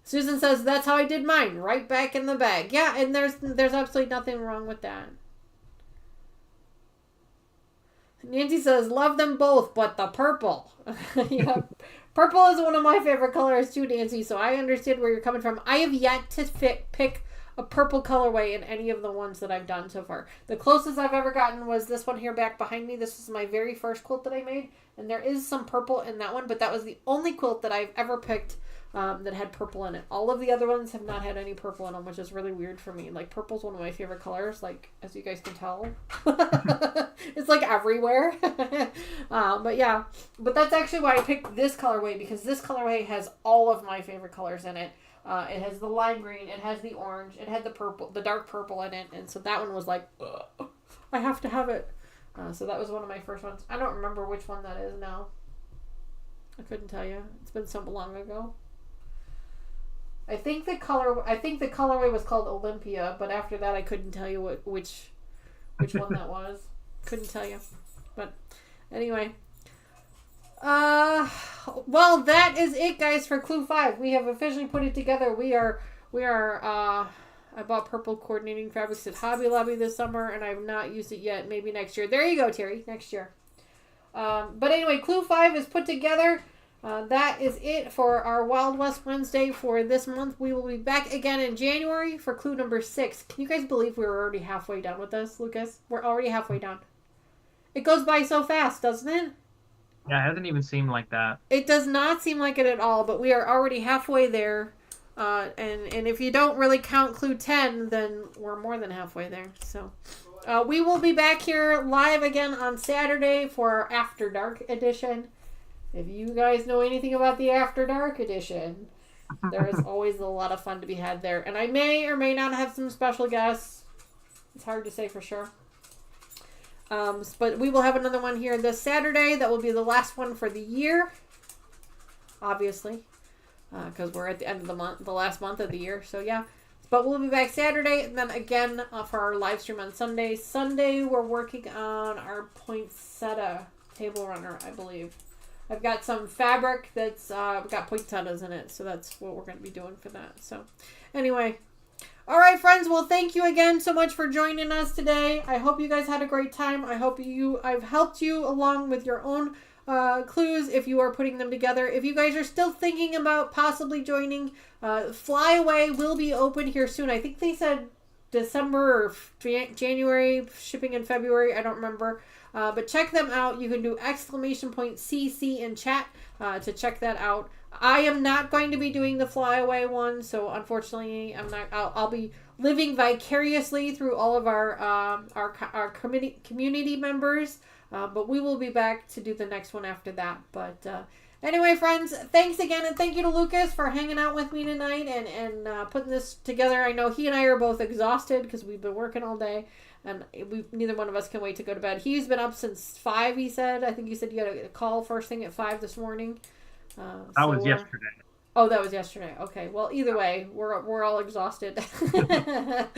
Susan says, that's how I did mine, right back in the bag. Yeah, and there's absolutely nothing wrong with that. Nancy says, love them both, but the purple. Yeah. Purple is one of my favorite colors too, Nancy, so I understand where you're coming from. I have yet to pick a purple colorway in any of the ones that I've done so far. The closest I've ever gotten was this one here back behind me. This is my very first quilt that I made, and there is some purple in that one, but that was the only quilt that I've ever picked that had purple in it. All of the other ones have not had any purple in them, which is really weird for me. Like, purple's one of my favorite colors, like, as you guys can tell. It's like everywhere. But yeah, but that's actually why I picked this colorway, because this colorway has all of my favorite colors in it. It has the lime green, it has the orange, it had the purple, the dark purple in it, and so that one was like, ugh, I have to have it. So that was one of my first ones. I don't remember which one that is now. I couldn't tell you. It's been so long ago. I think the colorway was called Olympia, but after that I couldn't tell you which one that was. Couldn't tell you. But anyway. Well, that is it, guys, for Clue 5. We have officially put it together. We are I bought purple coordinating fabrics at Hobby Lobby this summer, and I've not used it yet. Maybe next year. There you go, Terry. Next year. But anyway, Clue 5 is put together. That is it for our Wild West Wednesday for this month. We will be back again in January for clue number 6. Can you guys believe we're already halfway done with this, Lucas? We're already halfway done. It goes by so fast, doesn't it? Yeah, it hasn't even seemed like that. It does not seem like it at all, but we are already halfway there. And if you don't really count clue 10, then we're more than halfway there. So we will be back here live again on Saturday for our After Dark edition. If you guys know anything about the After Dark edition, there is always a lot of fun to be had there. And I may or may not have some special guests. It's hard to say for sure. But we will have another one here this Saturday. That will be the last one for the year. Obviously. Because we're at the end of the month, the last month of the year. So yeah. But we'll be back Saturday. And then again for our live stream on Sunday. Sunday we're working on our poinsettia table runner, I believe. I've got some fabric that's got poinsettias in it. So that's what we're going to be doing for that. So anyway. All right, friends. Well, thank you again so much for joining us today. I hope you guys had a great time. I hope I've helped you along with your own clues if you are putting them together. If you guys are still thinking about possibly joining, Flyaway will be open here soon. I think they said December or January, shipping in February. I don't remember. But check them out. You can do !CC in chat to check that out. I am not going to be doing the Flyaway one, so unfortunately, I'm not. I'll be living vicariously through all of our community members, but we will be back to do the next one after that. But anyway, friends, thanks again, and thank you to Lucas for hanging out with me tonight and putting this together. I know he and I are both exhausted because we've been working all day. And neither one of us can wait to go to bed. He's been up since 5, he said. I think you said you had a call first thing at 5 this morning. That was yesterday. Oh, that was yesterday. Okay. Well, either way, we're all exhausted. But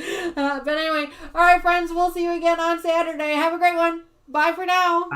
anyway, all right, friends. We'll see you again on Saturday. Have a great one. Bye for now.